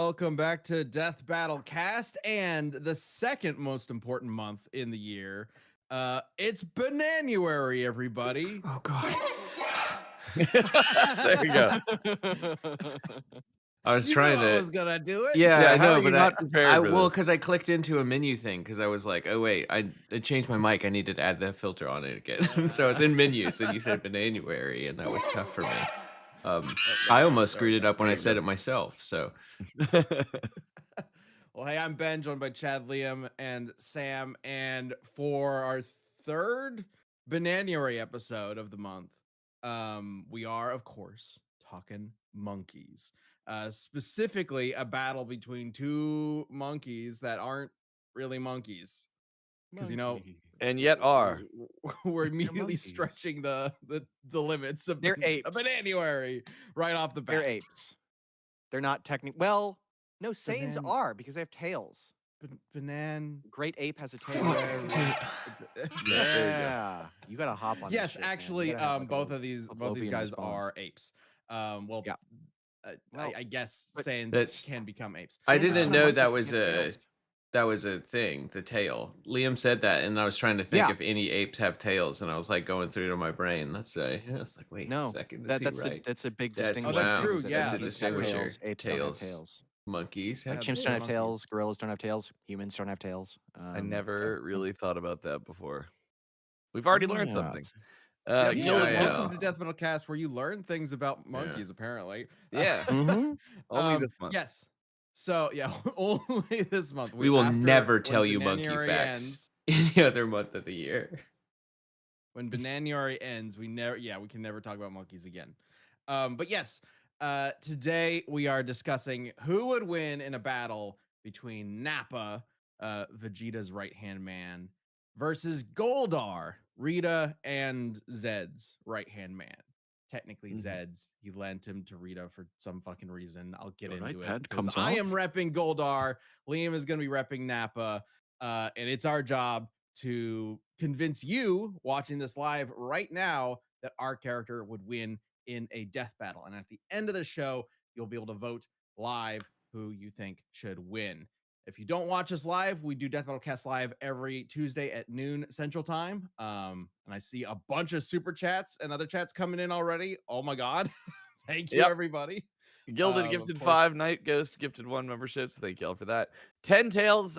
Welcome back to Death Battle Cast and the second most important month in the year. It's Bananuary, everybody. Oh God. There you go. I was You trying knew I to. was gonna do it. Yeah, Yeah, I how know, are you but not prepared for this? because I clicked into a menu thing because I was like, oh wait, I changed my mic. I needed to add the filter on it again. So I was in menus, and you said Bananuary, and that was tough for me. There I we go. almost There we screwed it go. up when There I you said go. it myself. So Well, hey, I'm Ben, joined by Chad, Liam, and Sam. And for our third Bananuary episode of the month, we are, of course, talking monkeys. Specifically, a battle between two monkeys that aren't really monkeys. Because And yet are. we're immediately monkeys. stretching the limits of They're apes. Bananuary right off the bat. They're apes. They're not technically. Well, no, Saiyans Banan- are because they have tails. Banan. Great ape has a tail. fuck, dude. Yeah, you gotta hop on. Yes, this shit, man. You actually, gotta have, like, both a of these Pavlovian guys response. are apes. Well, Yeah. Well, I guess but Saiyans That's- can become apes. I Saiyans didn't become know monkeys that 'cause was they have a tails. thing. The tail. Liam said that, and I was trying to think Yeah. if any apes have tails, and I was like going through to my brain. I was like, wait a No, second, is that's he right? that's a big That's- distinction. Oh, that's wow. true. is that Yeah, That's a monkeys that's have true. tails. Apes don't have Tails. tails. Monkeys Like have chimps tails. don't have Monkeys. tails. Gorillas don't have tails. Humans don't have tails. I never so- really thought about that before. We've already learned Yeah, something. Yeah, Gilded, yeah. welcome to Death Metal Cast, where you learn things about monkeys. Apparently, Yeah. Mhm. Only this month. Yes. So yeah, only this month. We will after- never when tell you monkey Bananuary facts ends- any other month of the year. when Bananuary ends, we can never talk about monkeys again. But yes, today we are discussing who would win in a battle between Nappa, Vegeta's right-hand man, versus Goldar, Rita and Zed's right-hand man. Technically Zed's. He lent him to Rita for some fucking reason. I'll get The into right it. hand 'Cause comes I am off. repping Goldar. Liam is going to be repping Nappa. And it's our job to convince you watching this live right now that our character would win in a death battle. And at the end of the show, you'll be able to vote live who you think should win. If you don't watch us live, we do Death Battle Cast live every Tuesday at noon Central Time. And I see a bunch of super chats and other chats coming in already. Oh my God. Thank you, Yep. everybody. Gilded Of gifted course. 5, Night Ghost gifted 1 memberships. Thank y'all for that. 10 Tails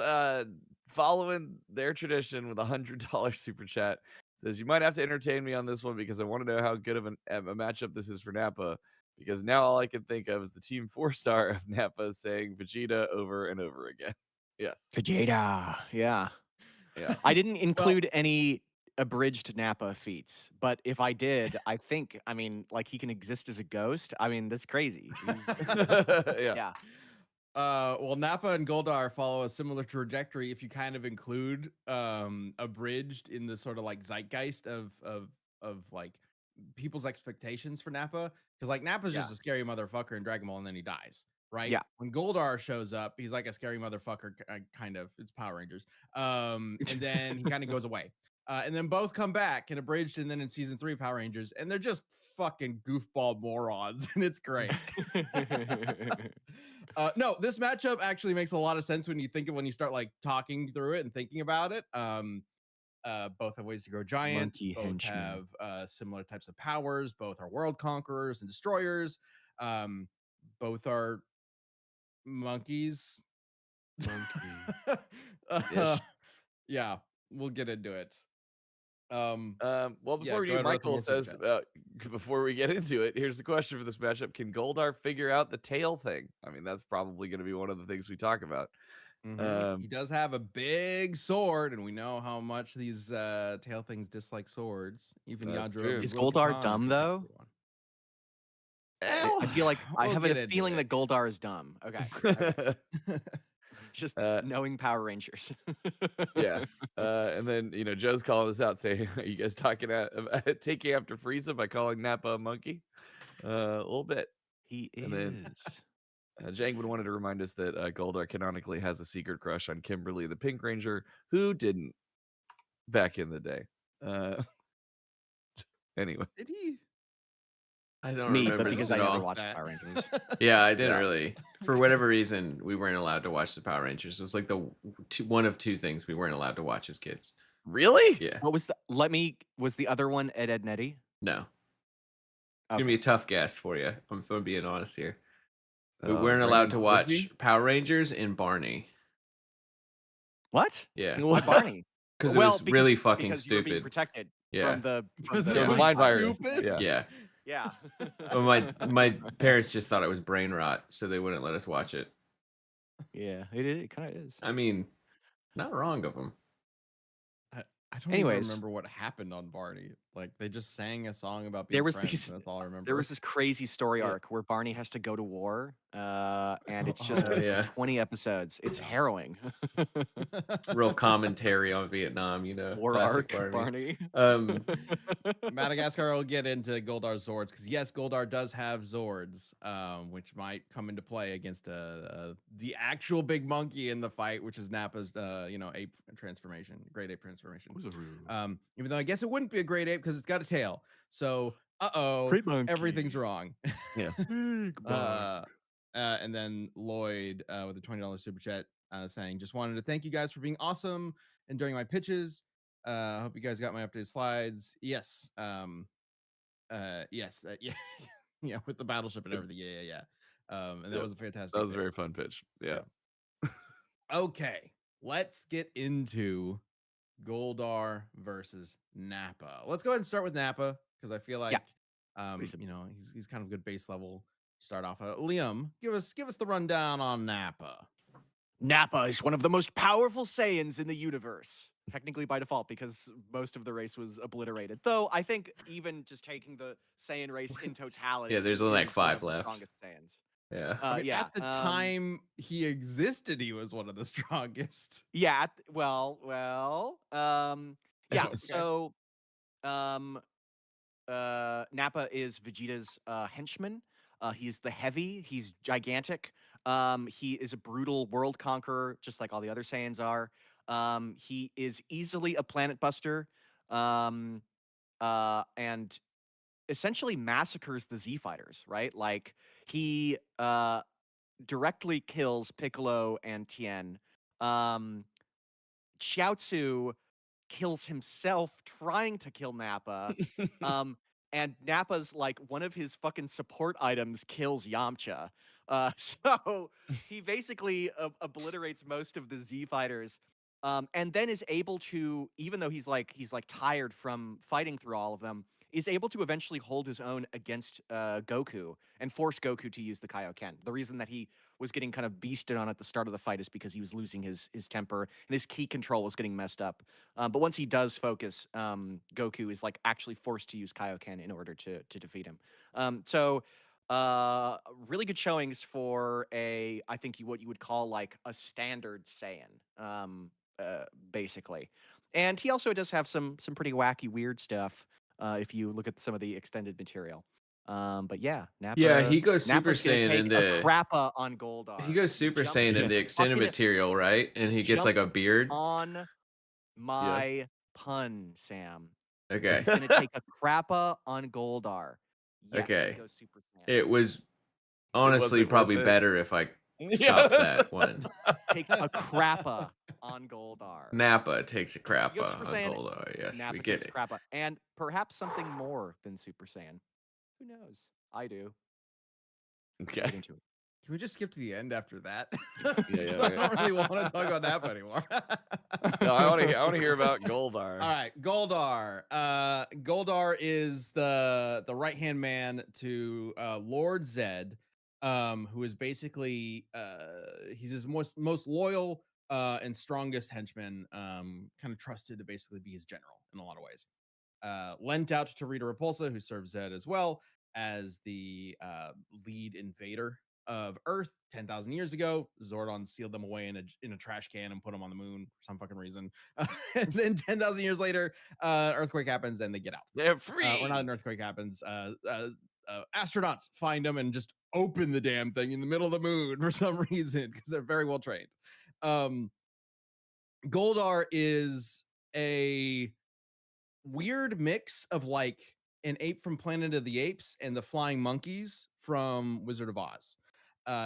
following their tradition with $100 super chat says, you might have to entertain me on this one because I want to know how good of a matchup this is for Nappa, because now all I can think of is the Team 4-star of Nappa saying Vegeta over and over again. Yes. Vegeta. Yeah. I didn't include any abridged Nappa feats, but if I did, I think, like, he can exist as a ghost. That's crazy. Yeah. Well, Nappa and Goldar follow a similar trajectory if you kind of include abridged in the sort of like zeitgeist of like people's expectations for Nappa, because like Nappa's just a scary motherfucker in Dragon Ball and then he dies, right? Yeah. When Goldar shows up, he's like a scary motherfucker, kind of. It's Power Rangers. And then he kind of goes away. And then both come back in abridged and then in season 3 Power Rangers, and they're just fucking goofball morons, and it's great. No, this matchup actually makes a lot of sense when you start like talking through it and thinking about it. Both have ways to grow giant. Monkey both henchmen. have similar types of powers. Both are world conquerors and destroyers. Both are monkeys. Yeah, we'll get into it. Well, before Yeah, we go do, ahead, Michael Ruther, more says, super before we get into it, here's the question for this matchup. Can Goldar figure out the tail thing? That's probably going to be one of the things we talk about. He does have a big sword, and we know how much these tail things dislike swords. Even That's Yadro true. of Is Will Goldar Katana dumb, can though? take one. I feel like I We'll have get a into feeling it. that Goldar is dumb. Okay. Just knowing Power Rangers. Yeah. And then, Joe's calling us out saying, are you guys talking taking after Frieza by calling Nappa a monkey? A little bit. He And then is. Jangwood wanted to remind us that Goldar canonically has a secret crush on Kimberly the Pink Ranger, who didn't back in the day. Anyway. Did he? I don't Me, remember but this because at I never all. watched That. Power Rangers. Yeah, I didn't Yeah. really. For whatever reason, we weren't allowed to watch the Power Rangers. It was like one of two things we weren't allowed to watch as kids. Really? Yeah. What was was the other one Ed, Ed, and Eddie? No. It's gonna be Okay. a tough guess for you. If I'm being honest here. We Oh, weren't Ren allowed and to Stimpy? watch Power Rangers and Barney. What? Yeah. Why Barney? Because it Well, was really fucking because you were being stupid. protected Yeah. from Because the it Yeah, the was mind mind virus. stupid. Yeah. Yeah. Yeah. But my parents just thought it was brain rot, so they wouldn't let us watch it. Yeah, it kind of is. I mean, not wrong of them. I don't even Anyways. remember what happened on Barney. Like they just sang a song about being There was friends. these And that's all I remember. There was this crazy story Yeah. arc where Barney has to go to war, and it's Oh, just it's yeah. like 20 episodes. It's harrowing. Real commentary on Vietnam, War classic arc, Barney. Barney. Madagascar will get into Goldar's Zords because yes, Goldar does have Zords, which might come into play against the actual big monkey in the fight, which is Nappa's ape transformation, great ape transformation. Even though I guess it wouldn't be a great ape because it's got a tail. So Great monkey. everything's wrong. Yeah. Big bark. And then Lloyd with a $20 super chat saying, just wanted to thank you guys for being awesome and during my pitches. Hope you guys got my updated slides. Yes. Yes. Yeah. Yeah. With the battleship and everything. Yeah. And that was a fantastic. That was a bit. very fun pitch. Yeah. Okay. Let's get into Goldar versus Nappa. Let's go ahead and start with Nappa because I feel like, Please. he's kind of good base level. Start off. Liam, give us the rundown on Nappa. Nappa is one of the most powerful Saiyans in the universe. Technically by default, because most of the race was obliterated. Though I think even just taking the Saiyan race in totality, Yeah, there's only like is one 5 of the left. strongest Saiyans. Yeah. I mean, Yeah. at the time he existed, he was one of the strongest. Yeah. Well. Yeah. Okay. So, Nappa is Vegeta's henchman. He's the heavy. He's gigantic. He is a brutal world conqueror, just like all the other Saiyans are. He is easily a planet buster, and essentially massacres the Z fighters. Right? Like he directly kills Piccolo and Tien. Chiaotzu kills himself trying to kill Nappa. And Nappa's like one of his fucking support items kills Yamcha. So he basically obliterates most of the Z fighters. And then is able to, even though he's like tired from fighting through all of them, is able to eventually hold his own against Goku and force Goku to use the Kaioken. The reason that he was getting kind of beasted on at the start of the fight is because he was losing his temper and his key control was getting messed up. But once he does focus, Goku is like actually forced to use Kaioken in order to defeat him. So really good showings for I think what you would call like a standard Saiyan, basically. And he also does have some pretty wacky, weird stuff if you look at some of the extended material. But yeah, Nappa. Yeah, he goes Super Nappa's gonna Saiyan take in a the crappa on Goldar. He goes Super Jumped Saiyan in the extended fucking- material, right? And he gets like a jumped beard. on my pun, Sam. Okay. He's gonna take a crappa on Goldar. Yes, Okay. he goes Super Saiyan. It was honestly wasn't probably worth it. better if I Yeah, stopped that's- that one. Takes a crappa on Goldar. Nappa takes a crappa You go Super on Saiyan, Goldar. Yes, Nappa we get takes it. crappa, and perhaps something more than Super Saiyan. Who knows? I do. Okay. Get into it. Can we just skip to the end after that? Yeah, I don't really want to talk about Nappa anymore. No, I want to hear about Goldar. All right, Goldar. Goldar is the right hand man to Lord Zed, who is basically he's his most loyal and strongest henchman, kind of trusted to basically be his general in a lot of ways. Lent out to Rita Repulsa, who serves Zed as well as the lead invader of Earth 10,000 years ago. Zordon sealed them away in a trash can and put them on the moon for some fucking reason. And then 10,000 years later, earthquake happens and they get out. They're free. Or not an earthquake happens. Astronauts find them and just open the damn thing in the middle of the moon for some reason because they're very well trained. Goldar is a weird mix of like an ape from Planet of the Apes and the flying monkeys from Wizard of Oz.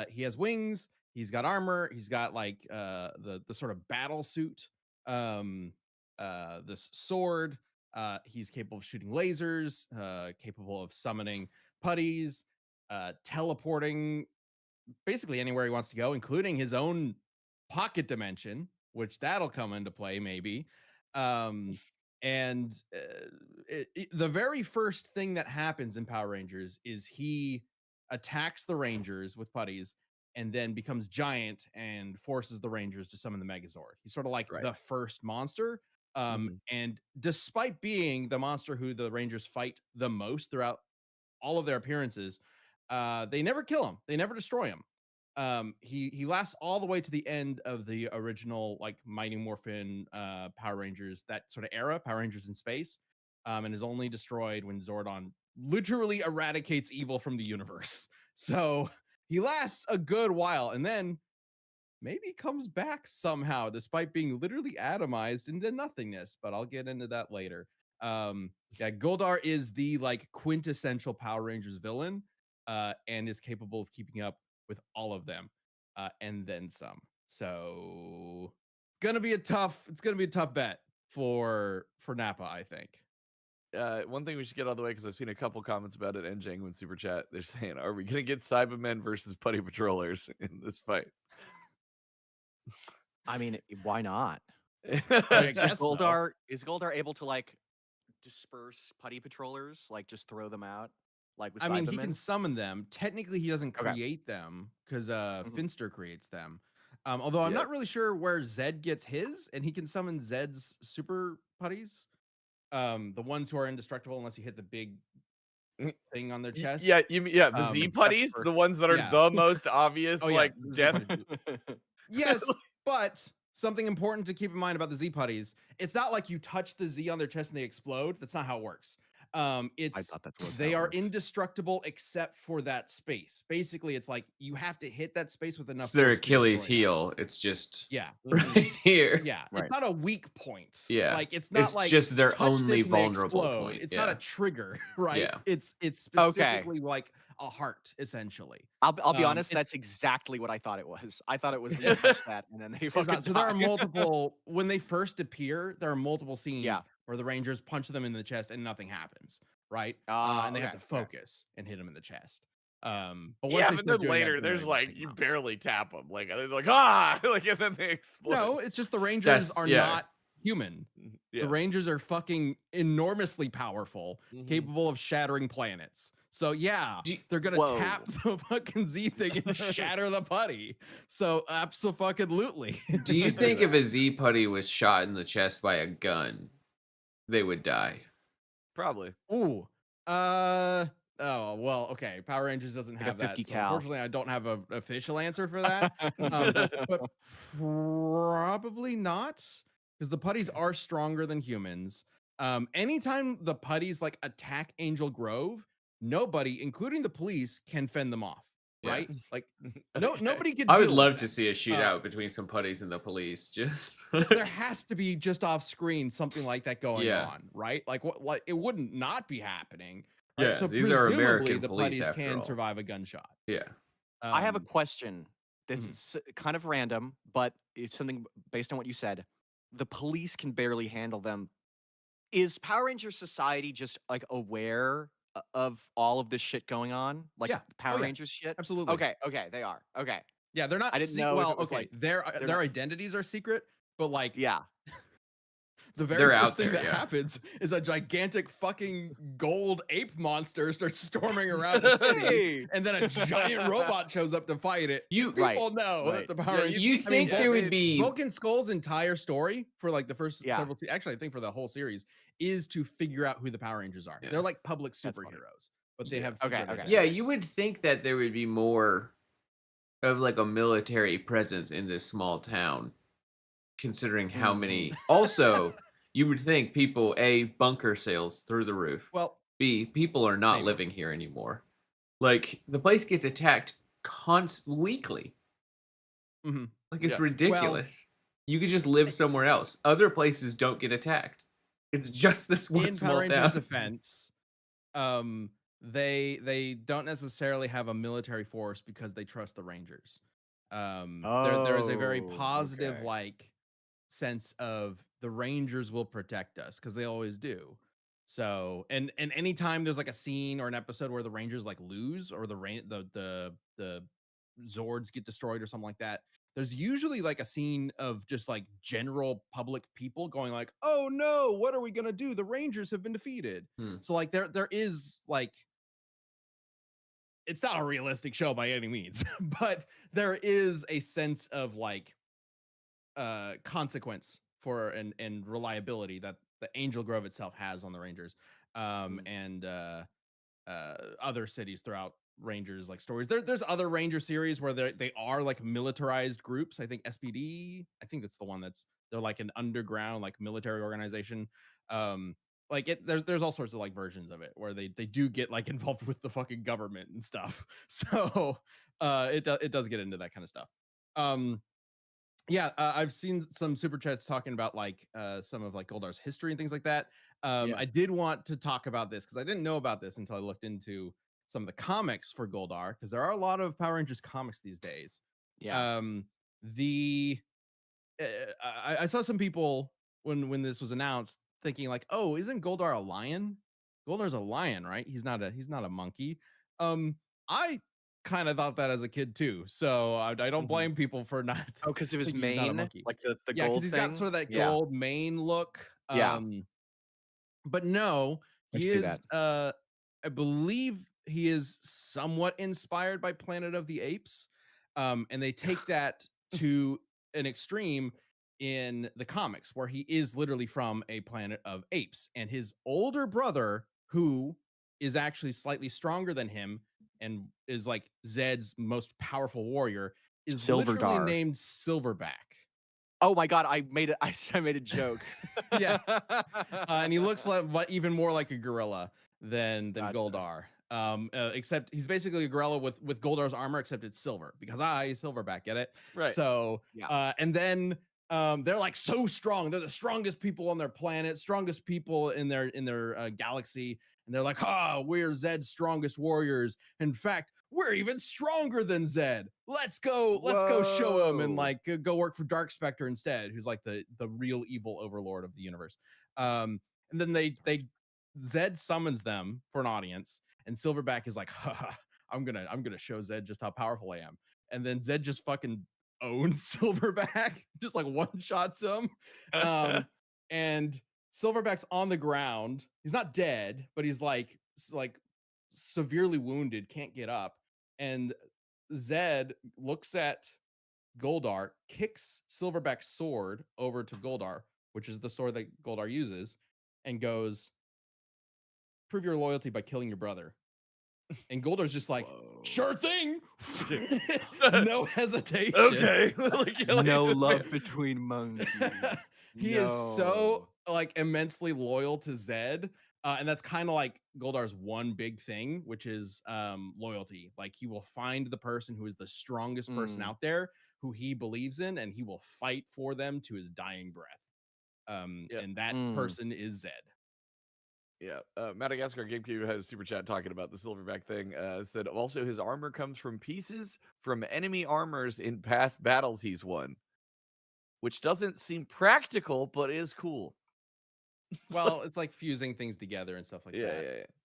He has wings. He's got armor. He's got like the sort of battle suit. This sword. He's capable of shooting lasers. Capable of summoning putties. Teleporting basically anywhere he wants to go, including his own pocket dimension, which that'll come into play maybe. And the very first thing that happens in Power Rangers is he attacks the Rangers with putties and then becomes giant and forces the Rangers to summon the Megazord. He's sort of like Right. the first monster. Mhm. And despite being the monster who the Rangers fight the most throughout all of their appearances, they never kill him. They never destroy him. He lasts all the way to the end of the original like Mighty Morphin Power Rangers, that sort of era, Power Rangers in space, and is only destroyed when Zordon literally eradicates evil from the universe. So he lasts a good while, and then maybe comes back somehow, despite being literally atomized into nothingness. But I'll get into that later. Yeah, Goldar is the like quintessential Power Rangers villain, and is capable of keeping up with all of them, and then some. So it's gonna be a tough bet for Nappa, I think. One thing we should get out of the way because I've seen a couple comments about it and Janguin Super Chat. They're saying, "Are we gonna get Cybermen versus Putty Patrollers in this fight?" I mean, why not? I Is guess so. Goldar able to like disperse putty patrollers, like just throw them out, like with I mean, he can Cybermen? summon them. Technically, he doesn't Okay. create them because Mhm. Finster creates them. Although I'm Yeah. not really sure where Zed gets his, and he can summon Zed's super putties. The ones who are indestructible unless you hit the big Mm, thing on their chest. Yeah, the Z Except putties, for the ones that are Yeah. the most obvious, Oh yeah, like the Z death. putties. Yes, but something important to keep in mind about the Z putties, it's not like you touch the Z on their chest and they explode. That's not how it works. I It's thought that was how they it are works. indestructible except for that space. Basically, it's like you have to hit that space with enough It's their force to Achilles destroy them. heel. It's just Yeah. right here. Yeah, Right. it's not a weak point. Yeah. Like it's not It's like just their touch only this and they vulnerable explode. point. It's not a Yeah. trigger, right? Yeah. It's Okay. specifically like a heart, essentially. I'll be honest, It's that's exactly what I thought it was. I thought it was you touch that and then they it's fucking not. So there are die. multiple when they first appear. There are multiple Yeah. scenes where the Rangers punch them in the chest and nothing happens, right? And they have to Okay. focus and hit them in the chest. But once Yeah, they but start then doing that, later then they're there's able to like take them you out. barely tap them, like they're like ah, like and then they explode. No, it's just the Rangers That's are yeah. not human. Yeah. The Rangers are fucking enormously powerful, Mhm. capable of shattering planets. So yeah, Do you- they're gonna Whoa. tap the fucking Z thing and shatter the putty. So absolutely. Do you think if a Z putty was shot in the chest by a gun, they would die? Probably. Ooh. Oh well. Okay. Power Rangers doesn't Like a have 50 that, so cal. unfortunately, I don't have an official answer for that. But probably not, because the putties are stronger than humans. Anytime the putties like attack Angel Grove, nobody, including the police, can fend them off. Yeah. Right? Like Okay. nobody could. I would deal love with to them. see a shootout between some putties and the police. Just There has to be just off screen something like that going Yeah. on, right? Like what? Like it wouldn't not be happening, right? Yeah, So these are presumably American the police putties after can all. survive a gunshot. Yeah. I have a Um, question. This Mhm. is kind of random, but it's something based on what you said. The police can barely handle them. Is Power Ranger Society just like aware of all of this shit going on? Like Yeah. the Power Oh, yeah. Rangers shit? Absolutely. Okay, they are. Okay. Yeah, they're not. I didn't know if Well, it was okay, like their they're their not. identities are secret, but like Yeah. the very They're first out thing there, that yeah. happens is a gigantic fucking gold ape monster starts storming around the city, Hey. and then a giant robot shows up to fight it. You People Right, know right. that the Power Yeah, Rangers. you I mean, think there would be Vulcan Skull's entire story for like the first Yeah. several. Actually, I think for the whole series is to figure out who the Power Rangers are. Yeah. They're like public That's funny. superheroes, but they Yeah. have Okay, secret okay. Yeah, identities. you would think that there would be more of like a military presence in this small town, considering how many. Also, you would think people A, bunker sales through the roof. Well, B, people are not maybe. living here anymore. Like the place gets attacked weekly. Mhm. Like it's Yeah. ridiculous. You could just live somewhere else. Other places don't get attacked. It's just this one in Power small Rangers town. defense, um, they don't necessarily have a military force because they trust the Rangers. There is a very Oh, positive okay. like sense of the Rangers will protect us because they always do. So and anytime there's like a scene or an episode where the Rangers like lose or the Zords get destroyed or something like that, there's usually like a scene of just like general public people going like, "Oh no, what are we gonna do? The Rangers have been defeated." Hmm. So like there is like it's not a realistic show by any means, but there is a sense of like consequence for and reliability that the Angel Grove itself has on the Rangers, Mm. and other cities throughout Rangers like stories. There's other Ranger series where they are like militarized groups. I think SPD. I think that's the one they're like an underground like military organization. Like there's all sorts of like versions of it where they do get like involved with the fucking government and stuff. So it does get into that kind of stuff. Um, yeah, I've seen some super chats talking about like some of like Goldar's history and things like that. Yeah. I did want to talk about this because I didn't know about this until I looked into some of the comics for Goldar because there are a lot of Power Rangers comics these days. Yeah. The I saw some people when this was announced thinking like, oh, isn't Goldar a lion? Goldar's a lion, right? He's not a monkey. Um, I kind of thought that as a kid too, so I don't Mhm. blame people for not Oh, because of his thinking he's not a mane, monkey. like the Yeah, because gold he's got thing. sort of that Yeah. gold mane look. Yeah. But no, I can he see is that. I believe he is somewhat inspired by Planet of the Apes. And they take that to an extreme in the comics where he is literally from a planet of apes and his older brother who is actually slightly stronger than him and is like Zed's most powerful warrior is literally Silverdar. named Silverback. Oh my god, I made a joke. Yeah. And he looks like even more like a gorilla than Gotcha. Goldar. Except he's basically a gorilla with Goldar's armor, except it's silver because Silverback, get it? Right. So Yeah. and then they're like so strong. They're the strongest people on their planet, strongest people in their galaxy. And they're like, we're Zed's strongest warriors. In fact, we're even stronger than Zed. Let's go show him and Whoa. like go work for Dark Spectre instead, who's like the real evil overlord of the universe. And then they Zed summons them for an audience, and Silverback is like, I'm gonna show Zed just how powerful I am. And then Zed just fucking owns Silverback, just like one shots him. And Silverback's on the ground. He's not dead, but he's like severely wounded, can't get up. And Zed looks at Goldar, kicks Silverback's sword over to Goldar, which is the sword that Goldar uses, and goes, "Prove your loyalty by killing your brother." And Goldar's just like, Whoa. "Sure thing." No hesitation. Okay. Like, No just love between monkeys. He is so No. like immensely loyal to Zed. And that's kind of like Goldar's one big thing, which is loyalty. Like he will find the person who is the strongest person Mm. out there who he believes in, and he will fight for them to his dying breath. Yeah. And that Mm. person is Zed. Yeah, Madagascar GameCube has a super chat talking about the Silverback thing. Said also his armor comes from pieces from enemy armors in past battles he's won, which doesn't seem practical, but is cool. Well, it's like fusing things together and stuff like Yeah, that.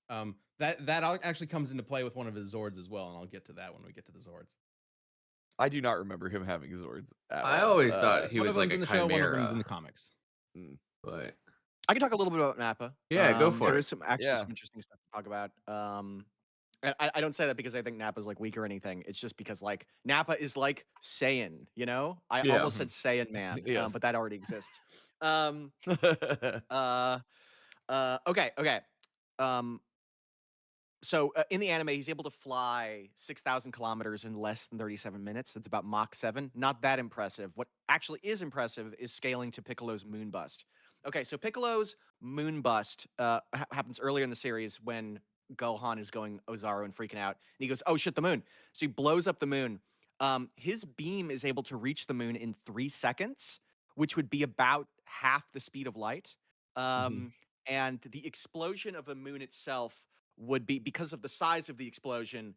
yeah, yeah. That actually comes into play with one of his Zords as well, and I'll get to that when we get to the Zords. I do not remember him having Zords at I all. always thought he One was of them's like a in the show, one of them's in chimera, the comics. but I can talk a little bit about Nappa. yeah, go for There it. is some Yeah. interesting stuff to talk about. And I don't say that because I think Nappa's like weak or anything. It's just because like Nappa is like Saiyan, you know? I Yeah. almost said Saiyan Man, Yes. but that already exists. Okay. So in the anime, he's able to fly 6,000 kilometers in less than 37 minutes. That's about Mach 7. Not that impressive. What actually is impressive is scaling to Piccolo's moonbust. Okay, so Piccolo's moonbust happens earlier in the series when Gohan is going Ozaru and freaking out. And he goes, oh shit, the moon. So he blows up the moon. His beam is able to reach the moon in 3 seconds, which would be about half the speed of light. And the explosion of the moon itself would be, because of the size of the explosion,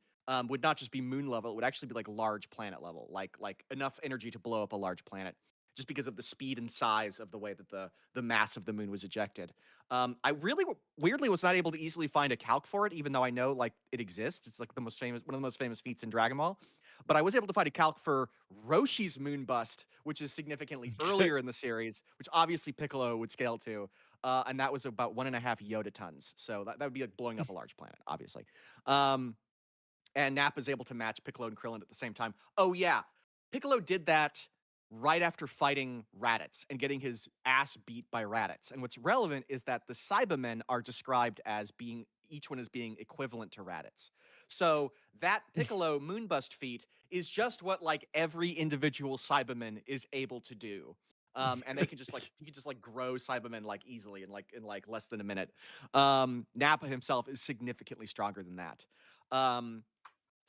would not just be moon level, it would actually be like large planet level, like enough energy to blow up a large planet, just because of the speed and size of the way that the mass of the moon was ejected. I really weirdly was not able to easily find a calc for it, even though I know like it exists. It's like the most famous, one of the most famous feats in Dragon Ball. But I was able to find a calc for Roshi's moon bust, which is significantly earlier in the series, which obviously Piccolo would scale to. And that was about 1.5 Yoda tons. So that would be like blowing up a large planet, obviously. Um, and Nappa's able to match Piccolo and Krillin at the same time. Oh yeah, Piccolo did that right after fighting Raditz and getting his ass beat by Raditz. And what's relevant is that the Cybermen are described as being, each one as being equivalent to Raditz. So that Piccolo Moonbust feat is just what like every individual Cyberman is able to do. And they can just like, you can just like grow Cybermen like easily in like less than a minute. Nappa himself is significantly stronger than that.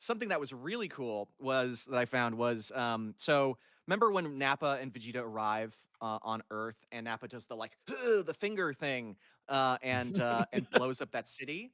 Something that was really cool was that I found was so remember when Nappa and Vegeta arrive on Earth and Nappa does the like the finger thing and blows up that city.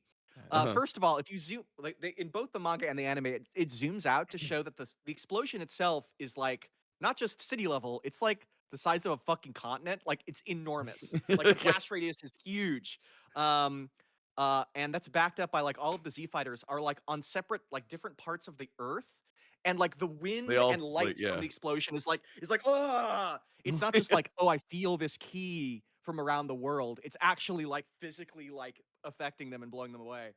Uh-huh. First of all, if you zoom like in both the manga and the anime, it zooms out to show that the explosion itself is like not just city level, it's like the size of a fucking continent. Like it's enormous. Like the Okay. blast radius is huge. Um, and that's backed up by like all of the Z fighters are like on separate like different parts of the Earth, and like the They wind all and like light from yeah. the explosion is like oh, it's not just like oh I feel this ki from around the world. It's actually like physically like affecting them and blowing them away.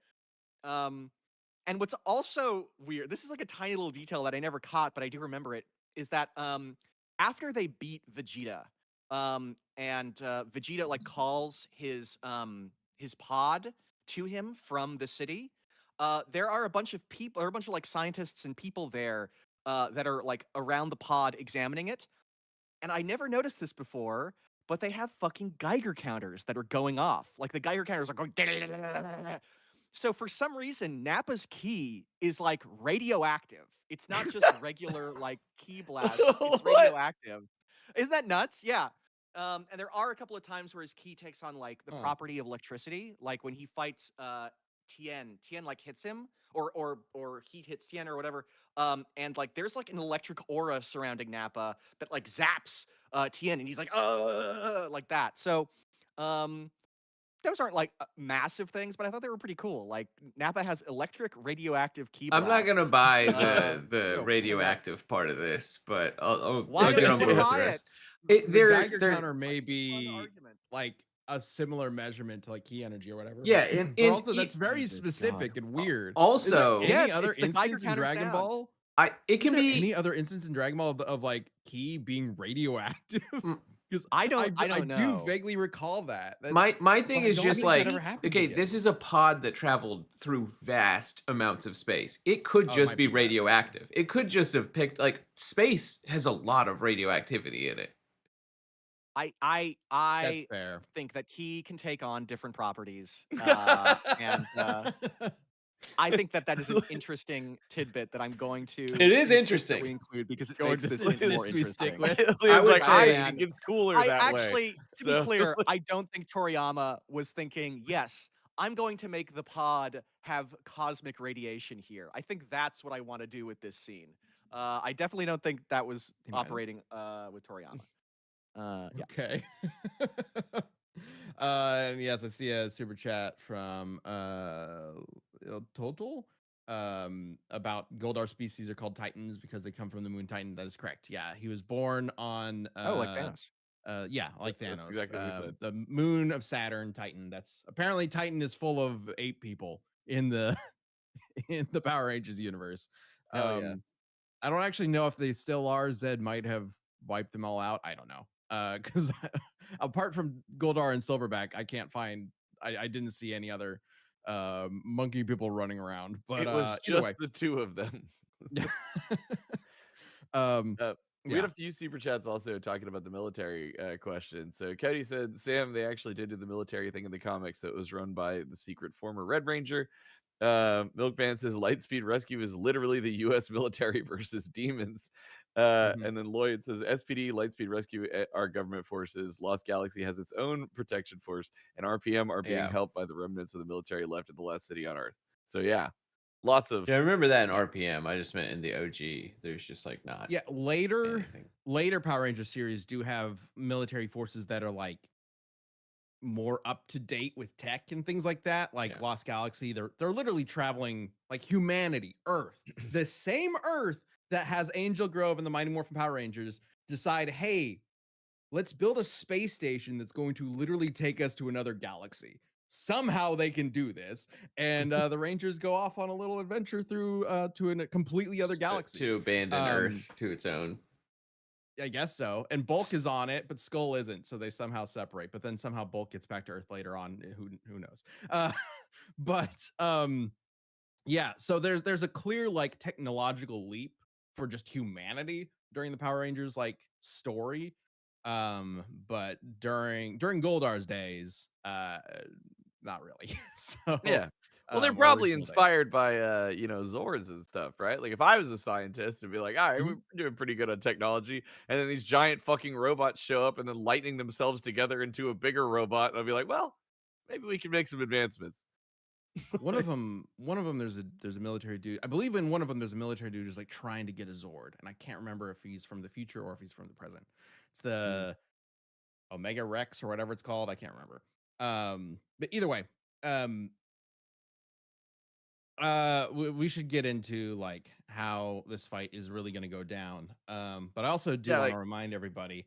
Um, and what's also weird, this is like a tiny little detail that I never caught, but I do remember it, is that after they beat Vegeta, and Vegeta like calls his pod to him from the city, there are a bunch of people, or a bunch of like scientists and people there that are like around the pod examining it. And I never noticed this before, but they have fucking Geiger counters that are going off. Like the Geiger counters are going. So for some reason, Nappa's key is like radioactive. It's not just regular like key blasts. It's What? radioactive. Isn't that nuts? Yeah. And there are a couple of times where his key takes on like the Huh. property of electricity, like when he fights Tien. Tien like hits him, or he hits Tien or whatever. And like there's like an electric aura surrounding Nappa that like zaps Tien, and he's like that. So um those aren't like massive things, but I thought they were pretty cool. Like Nappa has electric radioactive key I'm not gonna blasts. buy Uh, the Yo, hold up. radioactive part of this, but why I'll don't get you on want to board with the buy it? rest. The Geiger They're counter may Fun be argument. like a similar measurement to like key energy or whatever, yeah, but and but and also that's very specific and weird. Is there also any Yes, other it's the Geiger instance in counter Dragon sound. Ball? it Is can there be any other instance in Dragon Ball of like key being radioactive? mm, Because I I don't do know. vaguely recall that. my But thing I is don't just think that like ever happened okay, again. this is a pod that traveled through vast amounts of space. It could Oh, it just might be be that. radioactive. It could just have picked like space has a lot of radioactivity in it. That's I fair. think that key can take on different properties, and I think that that is an interesting tidbit that I'm going to It is insist that interesting. we include because it Going makes to this Please. even more insist we stick interesting. with. I Leo's would like, I say think it's cooler I that way. actually, to be So clear, I don't think Toriyama was thinking, yes, I'm going to make the pod have cosmic radiation here. I think that's what I want to do with this scene. I definitely don't think that was He might have. operating with Toriyama. Yeah. Okay. And yes, I see a super chat from Total about Goldar species are called Titans because they come from the moon Titan. That is correct. Yeah, he was born on Oh, like Thanos. yeah, like that's Thanos. exactly what we said. The moon of Saturn, Titan. That's apparently Titan is full of ape people in the in the Power Rangers universe. Hell yeah. I don't actually know if they still are. Zed might have wiped them all out. I don't know. Because apart from Goldar and Silverback, I can't find. I didn't see any other monkey people running around. But It was either just way, the two of them. um, We had yeah. a few super chats also talking about the military question. So Cody said, Sam, they actually did do the military thing in the comics that was run by the secret former Red Ranger. Milkman says Lightspeed Rescue is literally the U.S. military versus demons. Mhm. And then Lloyd says SPD, Lightspeed Rescue are government forces. Lost Galaxy has its own protection force, and RPM are being Yeah. helped by the remnants of the military left at the last city on Earth. So yeah, lots of Yeah, I remember that in Yeah. RPM. I just meant in the OG. There's just like not Yeah, later anything. later Power Ranger series do have military forces that are like more up to date with tech and things like that, like Yeah. Lost Galaxy. They're literally traveling like humanity, Earth, the same Earth that has Angel Grove and the Mighty Morphin Power Rangers decide, hey, let's build a space station that's going to literally take us to another galaxy. Somehow they can do this, and the Rangers go off on a little adventure through to a completely other galaxy. To abandon Um, Earth to its own. I guess so. And Bulk is on it, but Skull isn't. So they somehow separate. But then somehow Bulk gets back to Earth later on. Who knows? Uh, but yeah. So there's a clear like technological leap for just humanity during the Power Rangers like story. But during Goldar's days, not really. So Yeah. Well, they're or probably original days. inspired by Zords and stuff, right? Like if I was a scientist and be like, all right, we're Mhm. doing pretty good on technology, and then these giant fucking robots show up and then lightning themselves together into a bigger robot, and I'll be like, well, maybe we can make some advancements. One of them there's a military dude. I believe in one of them there's a military dude who's like trying to get a Zord, and I can't remember if he's from the future or if he's from the present. It's Hmm. the Omega Rex or whatever it's called. I can't remember. But either way, um, we should get into like how this fight is really going to go down. But I also do Yeah, want like to remind everybody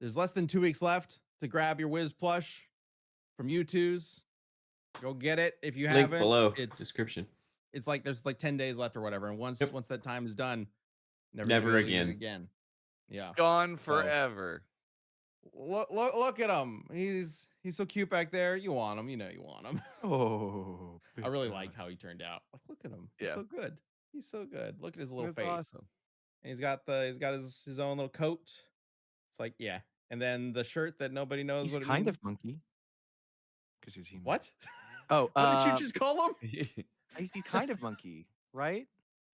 there's less than 2 weeks left to grab your Wiz plush from U2's. Go get it if you Link haven't. below It's description. it's like there's like 10 days left or whatever. And once Yep. once that time is done, never gonna Never be able to get it again. again. Yeah. gone So forever. look at him. He's so cute back there. You want him. You know you want him. Oh, I big really time. like how he turned out. Like, look at him. He's Yeah, so good. He's so good. Look at his little that's face. awesome. And he's got his own little coat. It's like, yeah. And then the shirt that nobody knows He's what it kind of means. monkey because he's human. What? Oh, What did you just call him? he's kind of monkey, right?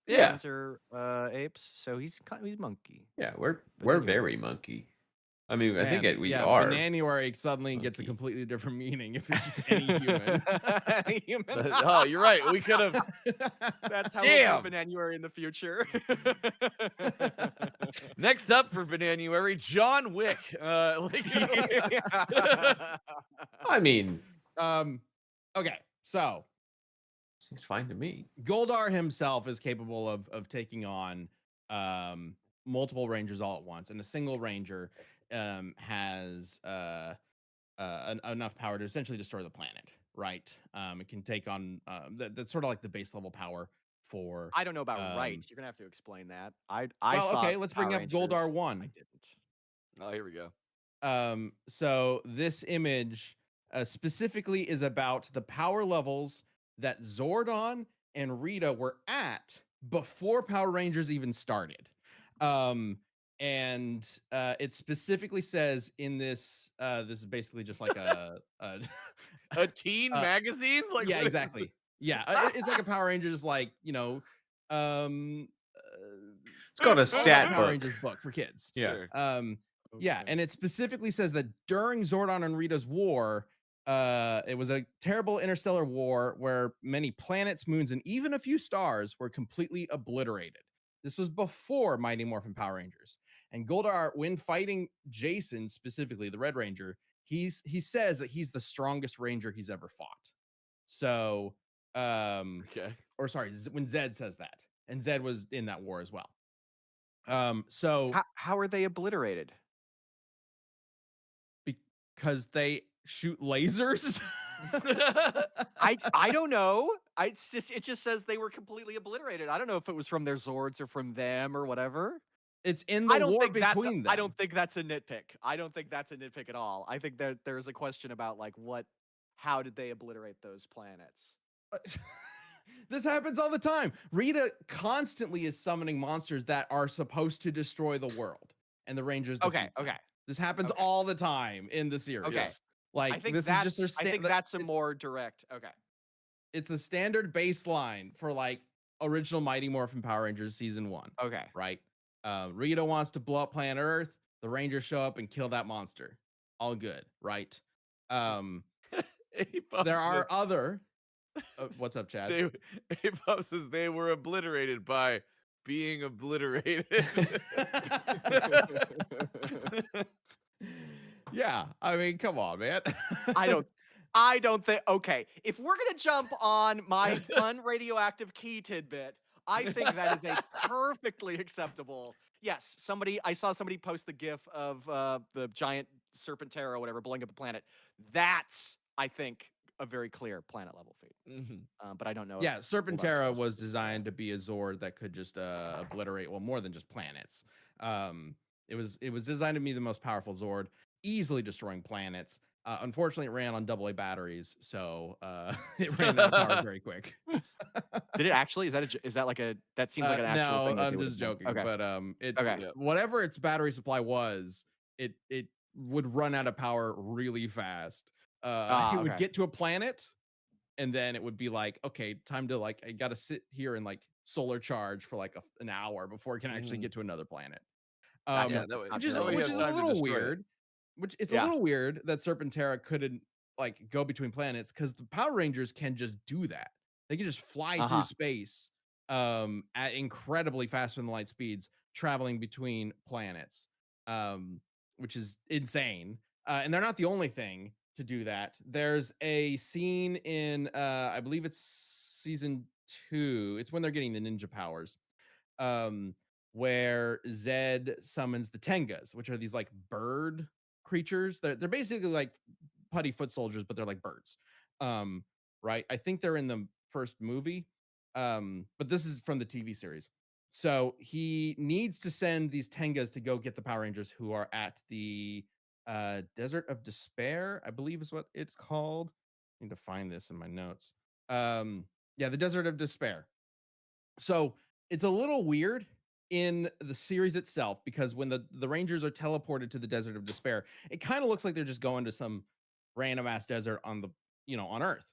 Yeah. Yeah. Humans are apes, so he's monkey. Yeah. We're Bananuary. very monkey. I mean, I think Man, we yeah, are Bananuary suddenly gets a monkey. completely different meaning if it's just any human. Any human. Oh, you're right. We could have. That's how we'll do Damn. Bananuary in the future. Next up for Bananuary, John Wick. I mean, Okay, so seems fine to me. Goldar himself is capable of taking on multiple rangers all at once, and a single ranger has enough power to essentially destroy the planet. Right? It can take on that's sort of like the base level power for. I don't know about Um, rights. You're gonna have to explain that. I well, saw okay, let's bring Power up Goldar Rangers. I 1. didn't. Oh, here we go. So this image specifically is about the power levels that Zordon and Rita were at before Power Rangers even started. Um, and it specifically says in this, this is basically just like A teen uh, magazine? Like, yeah, what is exactly. Yeah, it's like a Power Rangers, like um, It's called a it's like a stat Power book. Rangers book for kids. Yeah. Sure. Yeah, Okay. and it specifically says that during Zordon and Rita's war, it was a terrible interstellar war where many planets, moons, and even a few stars were completely obliterated. This was before Mighty Morphin Power Rangers. And Goldar, when fighting Jason, specifically the Red Ranger, he says that he's the strongest Ranger he's ever fought. So, Okay. or sorry, when Zed says that, and Zed was in that war as well. So How are they obliterated? because they shoot lasers. I don't know. It just says they were completely obliterated. I don't know if it was from their Zords or from them or whatever. It's in the war between I them. don't think that's a nitpick. I don't think that's a nitpick at all. I think there's a question about like how did they obliterate those planets? This happens all the time. Rita constantly is summoning monsters that are supposed to destroy the world, and the Rangers Okay, defeat them. okay, This happens okay, all the time in the okay. series. Like this is just their I think that's a more direct. Okay. it's the standard baseline for like original Mighty Morphin Power Rangers season 1, Okay. right? Rita wants to blow up planet Earth. The Rangers show up and kill that monster. All good, right? There are other. What's up, Chad? Ape says they were obliterated by being obliterated. Yeah, I mean, come on, man. I don't think. Okay, if we're gonna jump on my fun radioactive key tidbit, I think that is a perfectly acceptable. Yes, I saw somebody post the GIF of the giant Serpentera or whatever blowing up a planet. That's, I think, a very clear planet level feat. But I don't know. Yeah, if Goldar Serpentera still was says designed to be a Zord that could just obliterate, well, more than just planets. It was designed to be the most powerful Zord, easily destroying planets. Unfortunately, it ran on AA batteries, so it ran out of power very quick. Did it actually? Is that like a? That seems like an actual No, thing that they I'm would just have done. joking. Okay. But Okay. whatever its battery supply was, it would run out of power really fast. It would Okay. get to a planet, and then it would be like, okay, time to like, I gotta sit here and like solar charge for like an hour before it can actually get to another planet. Gotcha. Yeah, That's not Which too is that way you which have is a time to little destroy it. weird. Which it's a Yeah. little weird that Serpentera couldn't like go between planets because the Power Rangers can just do that. They can just fly through space at incredibly faster than light speeds, traveling between planets, which is insane. And they're not the only thing to do that. There's a scene in I believe it's season 2. It's when they're getting the ninja powers. Where Zed summons the Tengas, which are these like bird creatures. They're basically like putty foot soldiers, but they're like birds. Right? I think they're in the first movie. But this is from the TV series. So he needs to send these Tengas to go get the Power Rangers who are at the Desert of Despair, I believe is what it's called. I need to find this in my notes. Yeah, the Desert of Despair. So it's a little weird in the series itself because when the Rangers are teleported to the Desert of Despair, it kind of looks like they're just going to some random ass desert on the on Earth.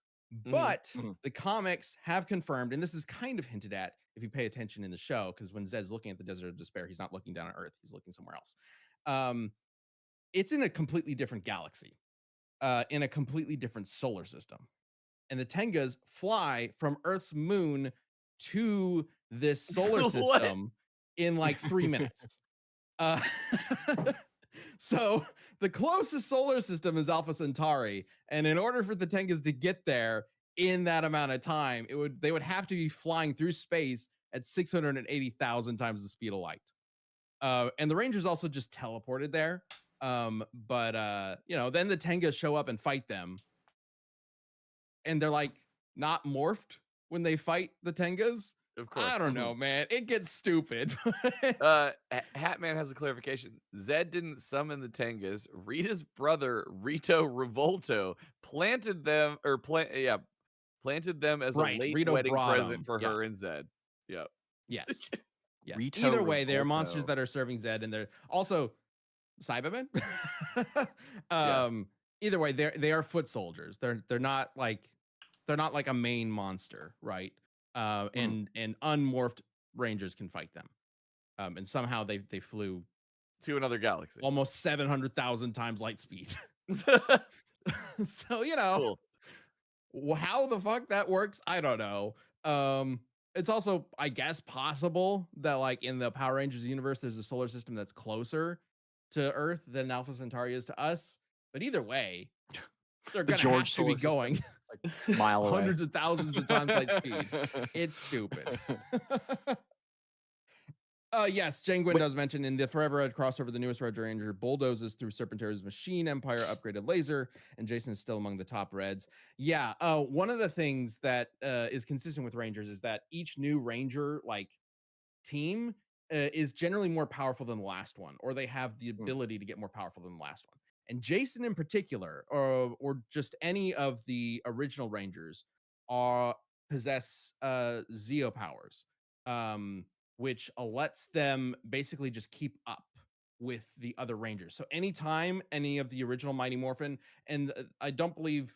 But the comics have confirmed, and this is kind of hinted at if you pay attention in the show, because when Zed's looking at the Desert of Despair, he's not looking down at Earth; he's looking somewhere else. It's in a completely different galaxy, in a completely different solar system, and the Tengas fly from Earth's moon to this solar What? system in like 3 minutes. Uh, so the closest solar system is Alpha Centauri, and in order for the Tengas to get there in that amount of time, they would have to be flying through space at 680,000 times the speed of light. And the Rangers also just teleported there. But then the Tengas show up and fight them, and they're like not morphed when they fight the Tengas. Of course. I don't know, man. It gets stupid. Hatman has a clarification. Zed didn't summon the Tengas. Rita's brother, Rito Revolto, planted them as Right, a late Rito wedding brought present 'em, for yeah. her and Zed. Yep. Yes. Yes. Rito Either way, they're monsters Revolto. that are serving Zed, and they're also Cybermen. Either way, they are foot soldiers. They're not like a main monster, right? And unmorphed Rangers can fight them. And somehow they flew To another galaxy. almost 700,000 times light speed. So Cool. how the fuck that works, I don't know. It's also, I guess, possible that like in the Power Rangers universe, there's a solar system that's closer to Earth than Alpha Centauri is to us. But either way, they're The gonna George have to be solar system. going It's like mile away. hundreds of thousands of times light speed. It's stupid. Yes, Jane Gwynn does mention in the Forever Red crossover, the newest Red Ranger bulldozes through Serpentera's Machine Empire upgraded laser, and Jason is still among the top Reds. Yeah, one of the things that is consistent with Rangers is that each new Ranger like team is generally more powerful than the last one, or they have the ability to get more powerful than the last one. And Jason in particular, or just any of the original Rangers, possess Zeo powers. Which lets them basically just keep up with the other Rangers. So anytime any of the original Mighty Morphin, and I don't believe,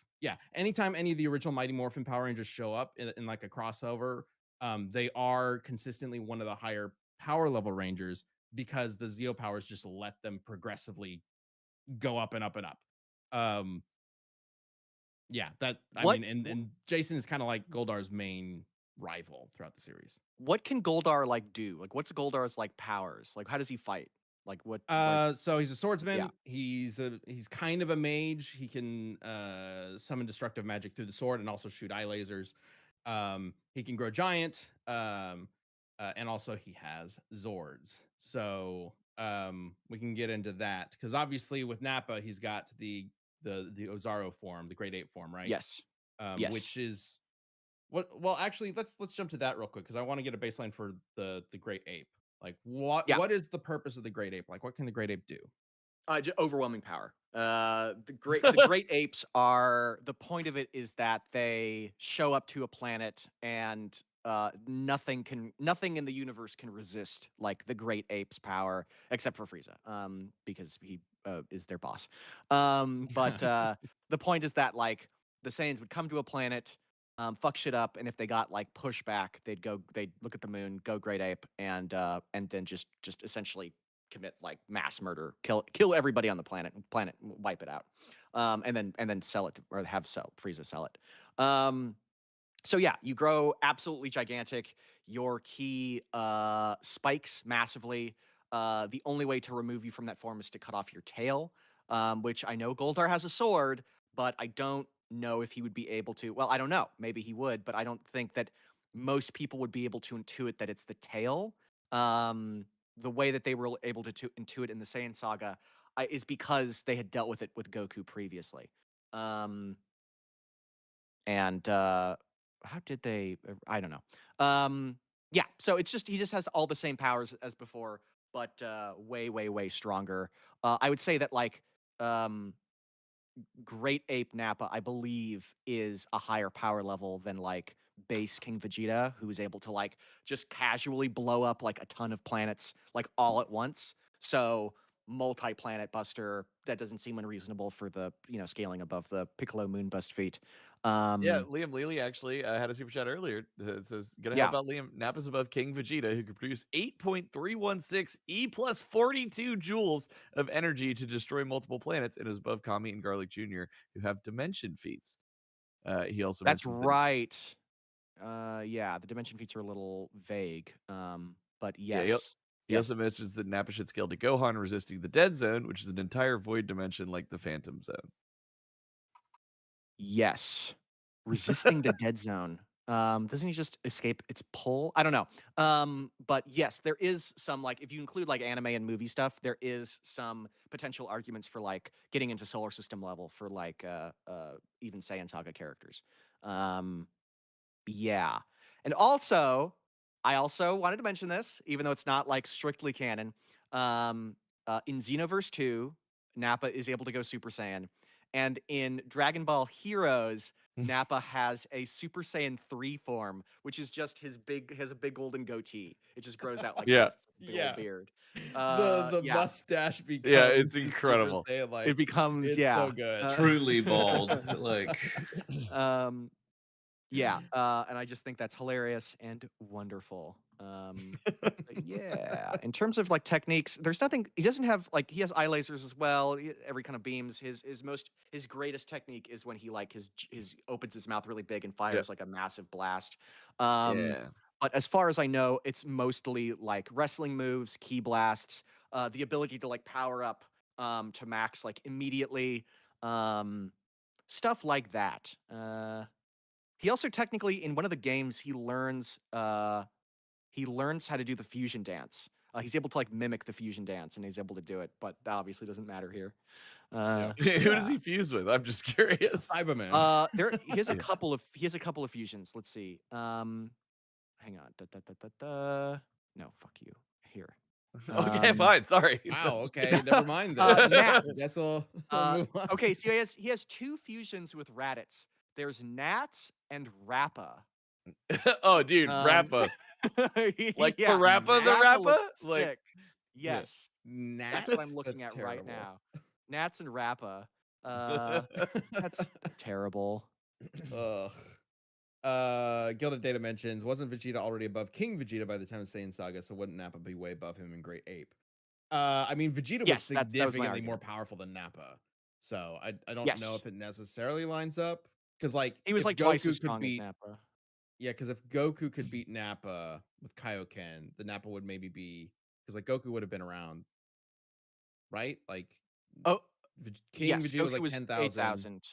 anytime any of the original Mighty Morphin Power Rangers show up in like a crossover, they are consistently one of the higher power level Rangers. because the Zeo powers just let them progressively go up and up and up. Um, yeah, that I What mean, and Jason is kind of like Goldar's main rival throughout the series. what can Goldar like do? Like, what's Goldar's like powers? Like, how does he fight? Like, what? Like, So he's a yeah. swordsman. He's kind of a mage. He can summon destructive magic through the sword and also shoot eye lasers. He can grow giant. And also he has zords. So we can get into that because obviously with Nappa he's got the Ozaro form, the great ape form, right? Yes. Yes. Which is what? Well, actually, let's jump to that real quick because I want to get a baseline for the great ape. Like, Yeah. what is the purpose of the great ape? Like, what can the great ape do? Overwhelming power. The great apes are the point of it is that they show up to a planet and nothing in the universe can resist like the great ape's power except for Frieza, because he is their boss. But the point is that like the Saiyans would come to a planet, fuck shit up, and if they got like pushback, they'd look at the moon, go great ape, and then just essentially commit like mass murder, kill everybody on the planet, wipe it out, and then sell it or Frieza sell it. So yeah, you grow absolutely gigantic. Your key spikes massively. The only way to remove you from that form is to cut off your tail, which I know Goldar has a sword, but I don't know if he would be able to. Well, I don't know. Maybe he would, but I don't think that most people would be able to intuit that it's the tail. The way that they were able to intuit in the Saiyan saga is because they had dealt with it with Goku previously. And how did they? I don't know. Yeah, so it's just he just has all the same powers as before, but way, way, way stronger. I would say that like um, Great Ape Nappa, I believe, is a higher power level than like base King Vegeta, who is able to like just casually blow up like a ton of planets like all at once. So multi-planet buster, that doesn't seem unreasonable for the scaling above the Piccolo Moon Bust feat. Yeah, Um, Liam Lely actually had a super chat earlier that says, "Gonna yeah, help out Liam. Nappa's above King Vegeta, who could produce 8.316 E plus 42 joules of energy to destroy multiple planets, and is above Kami and Garlic Jr., who have dimension feats." He also that's mentions that, right. Yeah, the dimension feats are a little vague. But yeah, yes, he also yes, mentions that Nappa should scale to Gohan, resisting the Dead Zone, which is an entire void dimension like the Phantom Zone. yes. Resisting the dead zone. Doesn't he just escape its pull? I don't know. But yes, there is some like if you include like anime and movie stuff, there is some potential arguments for like getting into solar system level for like even Saiyan Saga characters. Um, yeah. And also, I also wanted to mention this, even though it's not like strictly canon. In Xenoverse 2, Nappa is able to go Super Saiyan. And in Dragon Ball Heroes, Nappa has a Super Saiyan 3 form, which is just has a big golden goatee. It just grows out like Yeah, this, big old Yeah, beard. the Yeah, mustache yeah, it's becomes his Super incredible. Saiyan. it Like, becomes, it's so yeah. good. Truly bald. Like, Um, yeah, and I just think that's hilarious and wonderful. But yeah, in terms of like techniques, there's nothing. He doesn't have like he has eye lasers as well. Every kind of beams. His greatest technique is when he like his opens his mouth really big and Yeah, fires like a massive blast. Um, yeah. but as far as I know, it's mostly like wrestling moves, key blasts, the ability to like power up to max like immediately, um, stuff like that. He also technically in one of the games he learns how to do the fusion dance. He's able to like mimic the fusion dance and he's able to do it, but that obviously doesn't matter here. Yeah, Who does Yeah. he fuse with? I'm just curious. Cyberman. There Yeah. he has a couple of fusions. Let's see. Hang on. No, fuck you. Here. Okay, Um fine. Sorry. Wow. Okay. Never mind then. I Nats. guess we'll move on. Okay, so he has two fusions with Raditz. There's Nats and Rappa. Oh, dude, Um, Rappa. Like yeah, Parappa the Rappa Rappa? looks Like, sick. yeah. Yes, that's what I'm Gnats. looking That's at right terrible. now. Nats and Rappa. Uh, that's terrible. Ugh. Gilded Data mentions, wasn't Vegeta already above King Vegeta by the time of Saiyan Saga? So wouldn't Nappa be way above him in Great Ape? I mean, Vegeta was Yes, that was my significantly more argument. powerful than Nappa, so I don't know Yes. if it necessarily lines up. Because like, He was if like twice as Goku could strong as beat Nappa. yeah, because if Goku could beat Nappa with Kaioken, then Nappa would maybe be because like Goku would have been around, right? Like Oh, King yes, Vegeta was Goku like was 10,000. 8,000.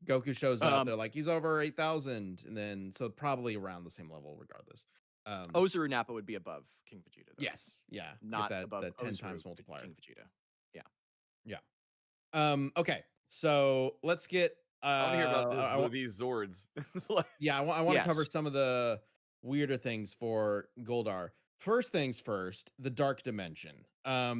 Goku shows up, Um, they're like, he's over 8,000, and then so probably around the same level regardless. Ozaru Nappa would be above King Vegeta, though. Yes, yeah, get Not that above that 10 Ozaru times multiplier. King Vegeta. Yeah. Yeah. Okay, so let's get I want to hear about I these Zords. Like, yeah, I want to cover Yes. some of the weirder things for Goldar. First things first, the Dark Dimension.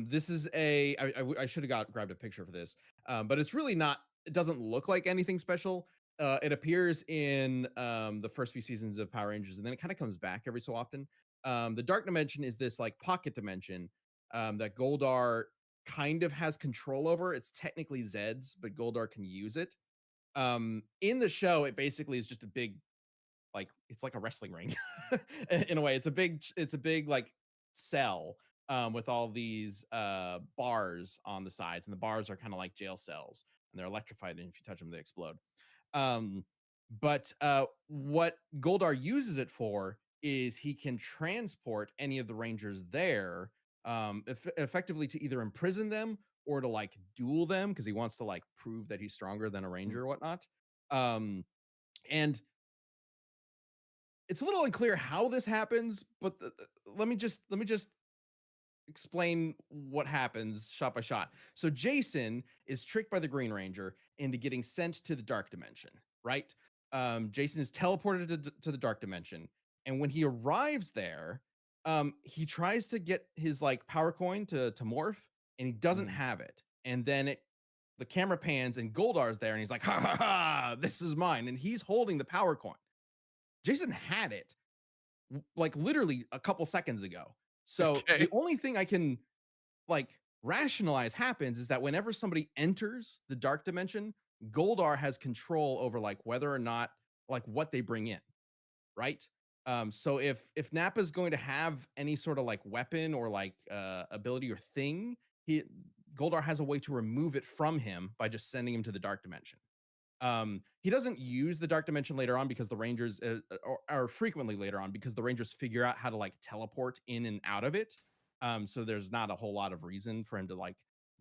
This is I should have grabbed a picture for this, but it's really not. It doesn't look like anything special. It appears in the first few seasons of Power Rangers, and then it kind of comes back every so often. The Dark Dimension is this like pocket dimension that Goldar kind of has control over. It's technically Zed's, but Goldar can use it. In the show, it basically is just a big like it's like a wrestling ring in a way. It's a big like cell with all these bars on the sides, and the bars are kind of like jail cells, and they're electrified, and if you touch them, they explode. Um, but what Goldar uses it for is he can transport any of the Rangers there effectively to either imprison them or to like duel them because he wants to like prove that he's stronger than a Ranger or whatnot. And it's a little unclear how this happens, but let me just explain what happens shot by shot. So Jason is tricked by the Green Ranger into getting sent to the Dark Dimension, right? Jason is teleported to the Dark Dimension, and when he arrives there, he tries to get his like power coin to morph, and he doesn't Mm. have it. And then the camera pans, and Goldar's there, and he's like, "Ha ha ha! This is mine!" And he's holding the power coin. Jason had it like literally a couple seconds ago. So okay. the only thing I can like rationalize happens is that whenever somebody enters the dark dimension, Goldar has control over like whether or not like what they bring in, right? So if Nappa's going to have any sort of like weapon or like ability or thing, he Goldar has a way to remove it from him by just sending him to the dark dimension. He doesn't use the dark dimension later on because the Rangers or frequently later on because the Rangers figure out how to like teleport in and out of it. So there's not a whole lot of reason for him to like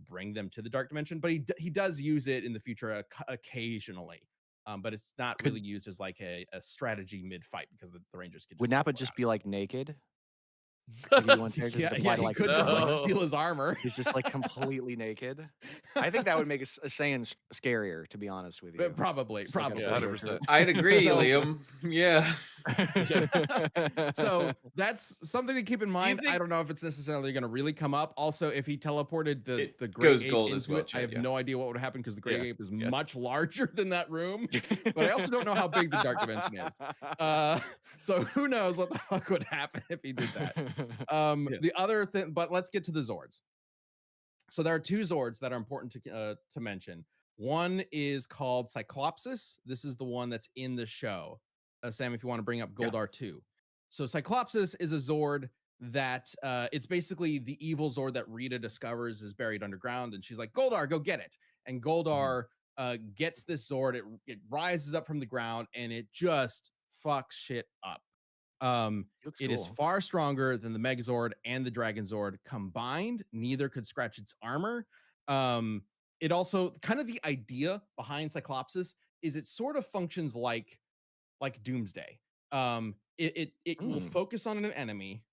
bring them to the dark dimension, but he does use it in the future occasionally. But it's not really Could used as like a strategy mid fight because the Rangers could would just Nappa teleport just out be like naked? Like if he went there, does it yeah, apply to he like his could just whole like look? steal No. his armor. He's just like completely naked. I think that would make a Saiyan scarier, to be honest with But you. probably, Just like a Yeah, probably. Berserker. 100%. I'd agree, So- Liam. Yeah. Yeah. So that's something to keep in mind. I think- don't know if it's necessarily going to really come up. Also, if he teleported the It gray goes ape gold as into well, it, I Chad, have yeah. no idea what would happen because the gray Yeah, ape is yeah. much larger than that room. But I also don't know how big the dark dimension is. So who knows what the fuck would happen if he did that. Yeah. The other thing, but let's get to the Zords. So there are two Zords that are important to mention. One is called Cyclopsis. This is the one that's in the show. Sam, if you want to bring up Yeah. Goldar 2. So Cyclopsis is a Zord that it's basically the evil Zord that Rita discovers is buried underground, and she's like, Goldar, go get it. And Goldar gets this Zord. It rises up from the ground, and it just fucks shit up. Looks It is cool. far stronger than the Megazord and the Dragon Zord combined. Neither could scratch its armor. It also kind of the idea behind Cyclopsis is it sort of functions like Doomsday. It will focus on an enemy.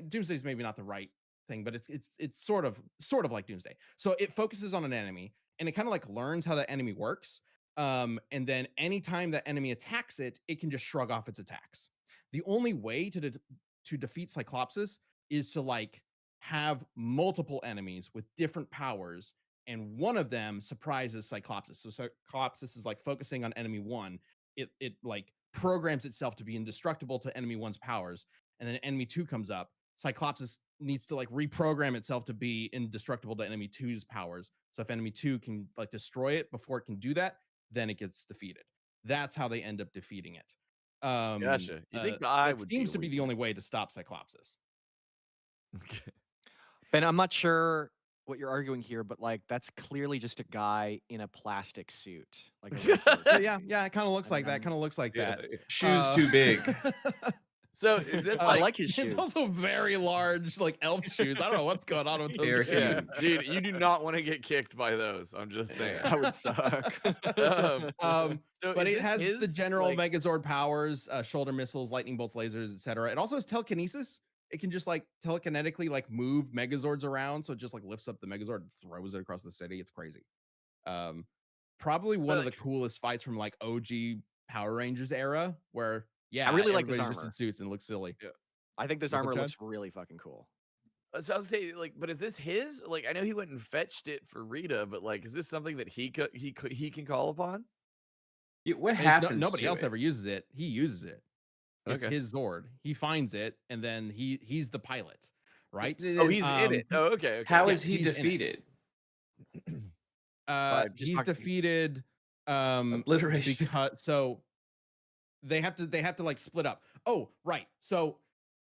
Doomsday is maybe not the right thing, but it's sort of like Doomsday. So it focuses on an enemy and it kind of like learns how that enemy works. And then anytime that enemy attacks it, it can just shrug off its attacks. The only way to defeat Cyclopsis is to like have multiple enemies with different powers, and one of them surprises Cyclopsis. So Cyclopsis is like focusing on enemy one. It like programs itself to be indestructible to enemy one's powers, and then enemy two comes up. Cyclopsis needs to like reprogram itself to be indestructible to enemy two's powers. So if enemy two can like destroy it before it can do that, then it gets defeated. That's how they end up defeating it. Gotcha. You think the eye That would be seems a to be the weakness? only way to stop Cyclopsis. Okay. Ben, I'm not sure what you're arguing here, but like that's clearly just a guy in a plastic suit, like a regular Yeah, dude. yeah, it kind of looks I like mean, that. Kind of looks like Yeah, that. yeah. Shoes too big. So is this I like like his it's shoes. also very large, like elf shoes. I don't know what's going on with those They're shoes. yeah, huge. dude, you do not want to get kicked by those. I'm just saying. That would suck. So But is it this has the his, general like, Megazord powers, shoulder missiles, lightning bolts, lasers, etc. It also has telekinesis. It can just like telekinetically like move Megazords around, so it just like lifts up the Megazord and throws it across the city. It's crazy. Um, Probably one of the like, coolest fights from like OG Power Rangers era, where I yeah, really like this everybody's just in armor. suits and looks silly. yeah. I think this What's up, armor Chad? looks really fucking cool. So I was saying, like, but is this his? Like, I know he went and fetched it for Rita, but like, is this something that he can call upon? Yeah, what It's happens nobody to else it? ever uses it. He uses it. It's Okay. his Zord. He finds it, and then he's the pilot, right? Oh, he's in it. Oh, okay. Okay. How yes, is he he's in it. defeated? Just He's talking- defeated Obliteration. because so they have to like split up. Oh, right. So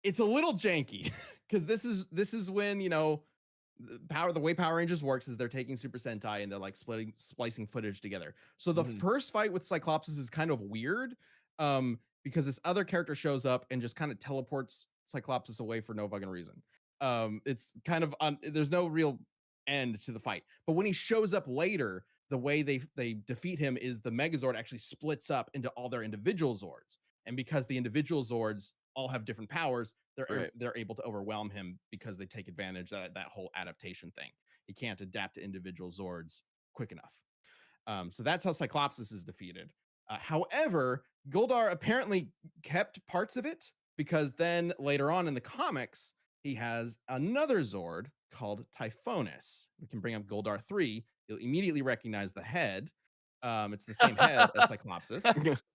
it's a little janky because this is when the way Power Rangers works is they're taking Super Sentai and they're like splicing footage together. So the Mhm. first fight with Cyclopsis is kind of weird because this other character shows up and just kind of teleports Cyclopsis away for no fucking reason. It's kind of there's no real end to the fight. But when he shows up later, the way they defeat him is the Megazord actually splits up into all their individual Zords. And because the individual Zords all have different powers, Right. they're able to overwhelm him because they take advantage of that whole adaptation thing. He can't adapt to individual Zords quick enough. So that's how Cyclopsis is defeated. However, Goldar apparently kept parts of it because then later on in the comics, he has another Zord called Typhonus. We can bring up Goldar 3. You'll immediately recognize the head. It's the same head as Cyclopsis.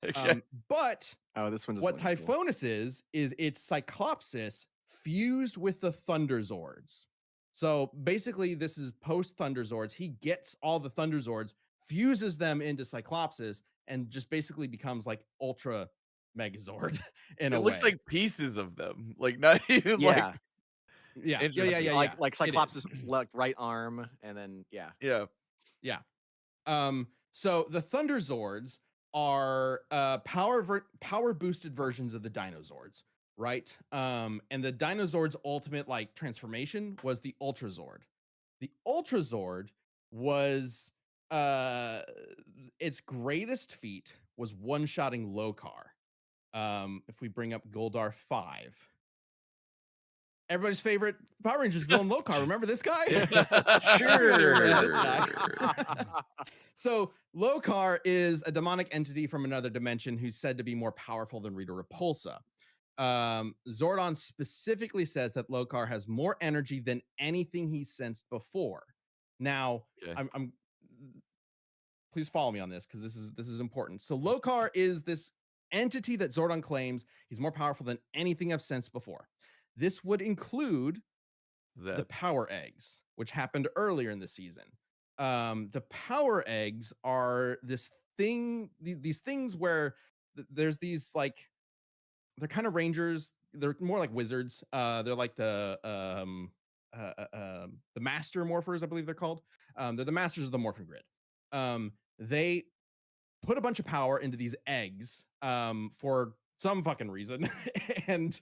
Okay. But Oh, this one doesn't what look as cool. Typhonus is it's Cyclopsis fused with the Thunder Zords. So basically, this is post Thunder Zords. He gets all the Thunder Zords, fuses them into Cyclopsis, and just basically becomes like Ultra Megazord in It a looks way. like pieces of them. Like, not even Yeah, Yeah, interesting. yeah. like It is. Cyclops' like right arm, and then yeah. Yeah. Yeah. So the Thunder Zords are power boosted versions of the Dinozords, right? And the Dinozord's ultimate like transformation was the Ultra Zord. The Ultra Zord was its greatest feat was one-shotting Lokar. If we bring up Goldar 5. Everybody's favorite Power Rangers villain, Lokar. Remember this guy? Everybody remembers this guy. So Lokar is a demonic entity from another dimension who's said to be more powerful than Rita Repulsa. Zordon specifically says that Lokar has more energy than anything he's sensed before. Now, Okay. I'm please follow me on this because this is important. So Lokar is this entity that Zordon claims he's more powerful than anything I've sensed before. This would include the Zed. power eggs, which happened earlier in the season. The power eggs are this thing, these things where there's these like they're kind of rangers. They're more like wizards. They're like the master morphers, I believe they're called. They're the masters of the morphin grid. They put a bunch of power into these eggs for some fucking reason, and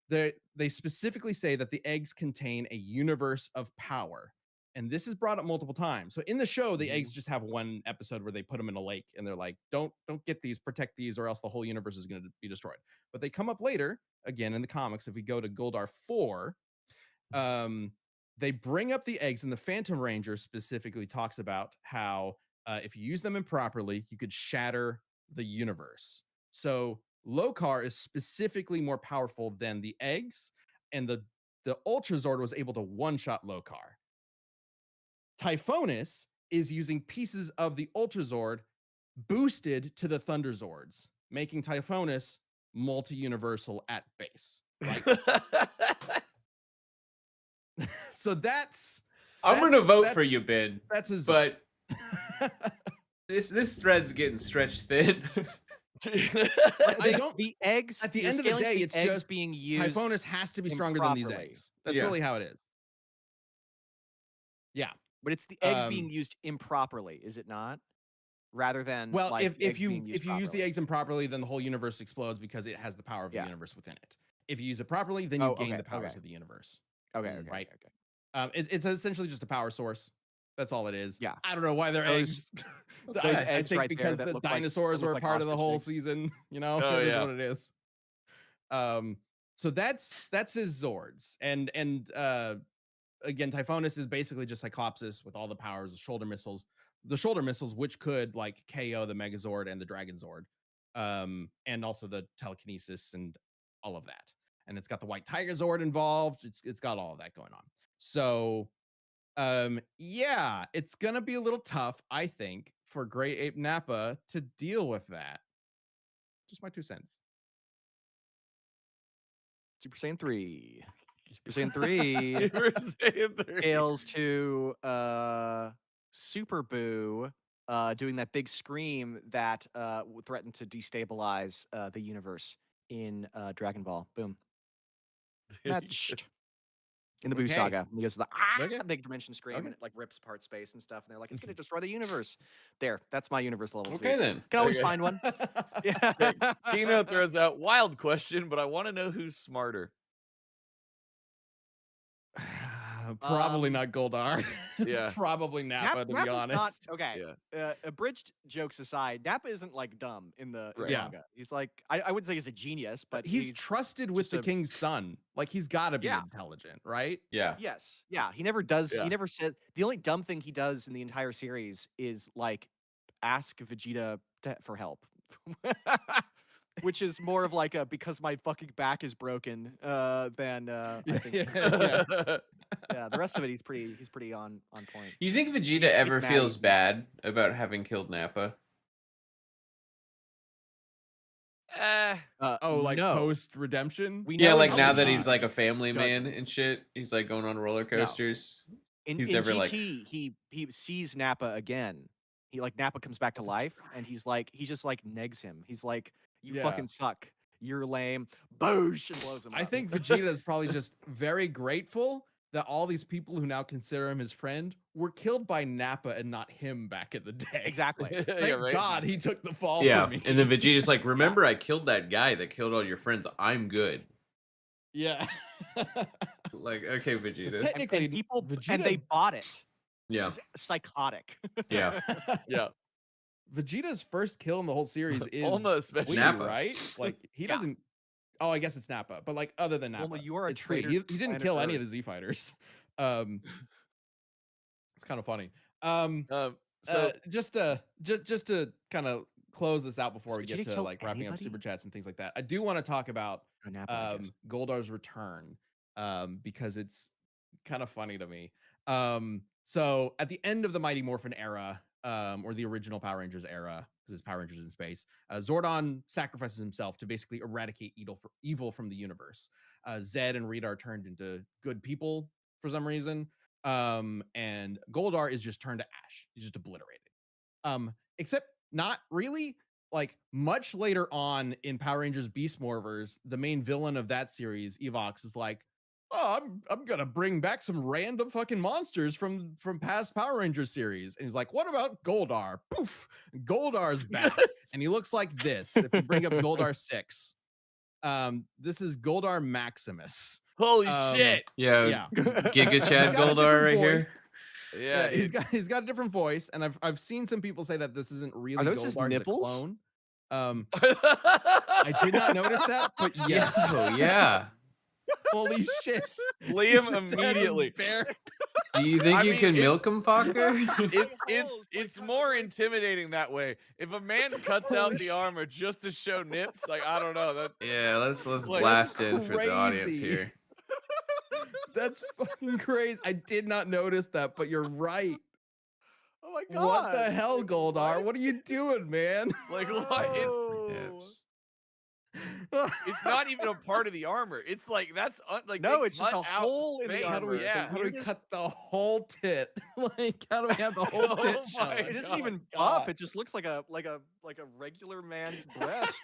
they specifically say that the eggs contain a universe of power. And this is brought up multiple times. So in the show, the eggs just have one episode where they put them in a lake and they're like, don't get these, protect these, or else the whole universe is going to be destroyed. But they come up later, again in the comics. If we go to Goldar 4, they bring up the eggs, and the Phantom Ranger specifically talks about how if you use them improperly, you could shatter the universe. So Lokar is specifically more powerful than the eggs, and the Ultra Zord was able to one-shot Lokar. Typhonus is using pieces of the Ultra Zord boosted to the Thunder Zords, making Typhonus multi-universal at base. Right? So I'm gonna vote for that's- you, Ben. That's his. But this thread's getting stretched thin. I don't. The eggs At the you're end of the scaling day, the it's eggs just being used. Typhonus has to be stronger than these improperly. eggs. That's Yeah. really how it is. Yeah. But it's the eggs Um, being used improperly, is it not? Rather than Well, like the eggs being if used you use the properly. eggs improperly, then the whole universe explodes because it has the power of the Yeah. universe within it. If you use it properly, then you Oh, gain okay, the powers okay, of the universe, okay, Mm. okay, right? okay, okay. It's essentially just a power source. That's all it is. Yeah. I don't know why they're Those eggs. those I eggs think right there because that the look like dinosaurs were a part of the ostrich whole eggs. season. You know, Oh, it is yeah. what it is. So that's his Zords, and again, Typhonus is basically just Cyclopsis with all the powers of shoulder missiles. The shoulder missiles, which could like KO the Megazord and the Dragon Zord, and also the telekinesis and all of that. And it's got the White Tiger Zord involved. It's got all of that going on. So, yeah, it's gonna be a little tough, I think, for Great Ape Nappa to deal with that. Just my 2 cents. Super Saiyan 3. Super Saiyan 3 Super Saiyan 3. scales to Super Boo doing that big scream that threatened to destabilize the universe in Dragon Ball. Boom. Matched. In the Boo Okay. Saga. Because the Okay. big dimension scream Okay. and it like rips apart space and stuff. And they're like, it's gonna destroy the universe. There, that's my universe level Okay tweet. then. Can always Okay. find one. Yeah. Okay, Kino throws out wild question, but I want to know who's smarter. Probably not Goldar. It's Yeah. probably Nappa, to be Nappa's not honest. okay. Yeah. Abridged jokes aside, Nappa isn't like dumb in the Right. Yeah. manga. He's like I wouldn't say he's a genius, but He's trusted with just the a- king's son. Like he's got to be Yeah. intelligent, right? Yeah. yes, yeah. He never does. Yeah. He never said the only dumb thing he does in the entire series is like ask Vegeta for help, which is more of like a because my fucking back is broken than I think. Yeah. Yeah, the rest of it he's pretty on point. You think Vegeta It's ever mad feels easy. bad about having killed Nappa? Oh, like no. post redemption? We Yeah, know like in now that GT he's like a family man doesn't. and shit, he's like going on roller coasters. In He's in ever GT, like, he sees Nappa again. He like Nappa comes back to life, and he's like he just like negs him. He's like, "You Yeah. fucking suck. You're lame." Boosh and blows him up. I think Vegeta is probably just very grateful that all these people who now consider him his friend were killed by Nappa and not him back in the day. exactly. Thank Yeah, right. God he took the fall yeah. for me. And then Vegeta's like, remember I killed that guy that killed all your friends. I'm good. Yeah. Like, okay, 'Cause Vegeta. technically, And people Vegeta, and they bought it. Yeah. Which is psychotic. Yeah. Yeah. Vegeta's first kill in the whole series is Almost special. Wii, Nappa. right? Like he Yeah. doesn't. Oh, I guess it's Nappa, but like other than Nappa, Well, you are a it's Wii. traitor He to didn't planet kill any of Earth. the Z fighters. It's kind of funny. So Just to kind of close this out before Does we get Vegeta to kill like wrapping up anybody? super chats and things like that, I do want to talk about Oh, Nappa, I guess. Goldar's return, because it's kind of funny to me. So at the end of the Mighty Morphin era, or the original Power Rangers era, because it's Power Rangers in space, Zordon sacrifices himself to basically eradicate evil from the universe. Zed and Rita are turned into good people for some reason, and Goldar is just turned to ash. He's just obliterated. Except not really. Like much later on in Power Rangers Beast Morphers, the main villain of that series, Evox, is like, "Oh, I'm gonna bring back some random fucking monsters from past Power Rangers series." And he's like, "What about Goldar?" Poof, Goldar's back, and he looks like this. If you bring up Goldar 6, this is Goldar Maximus. holy shit. Yeah. Yeah, Giga He's Chad got a Goldar different right voice. here. Yeah, he's got a different voice, and I've seen some people say that this isn't really Are those his Goldar, he's a nipples? clone. I did not notice that, but yes. Oh, yeah. Holy shit. Liam Your dad is immediately. bare. Do you think I you mean, can it's- milk him, fucker? It's more intimidating that way. If a man cuts out the armor just to show nips, like I don't know that. Yeah, let's Like, blast that's in for the audience crazy. here. That's fucking crazy. I did not notice that, but you're right. Oh my god. What the hell, Like, Goldar? what? What are you doing, man? Like what? Oh. Hips. It's not even a part of the armor. It's like that's like No, they it's just cut a out hole in the space. How do we, armor. Yeah. how do we Weirdest- cut the whole tit? Like, how do we have the whole Oh tit my showing? It isn't God. even God. buff. It just looks like a regular man's breast.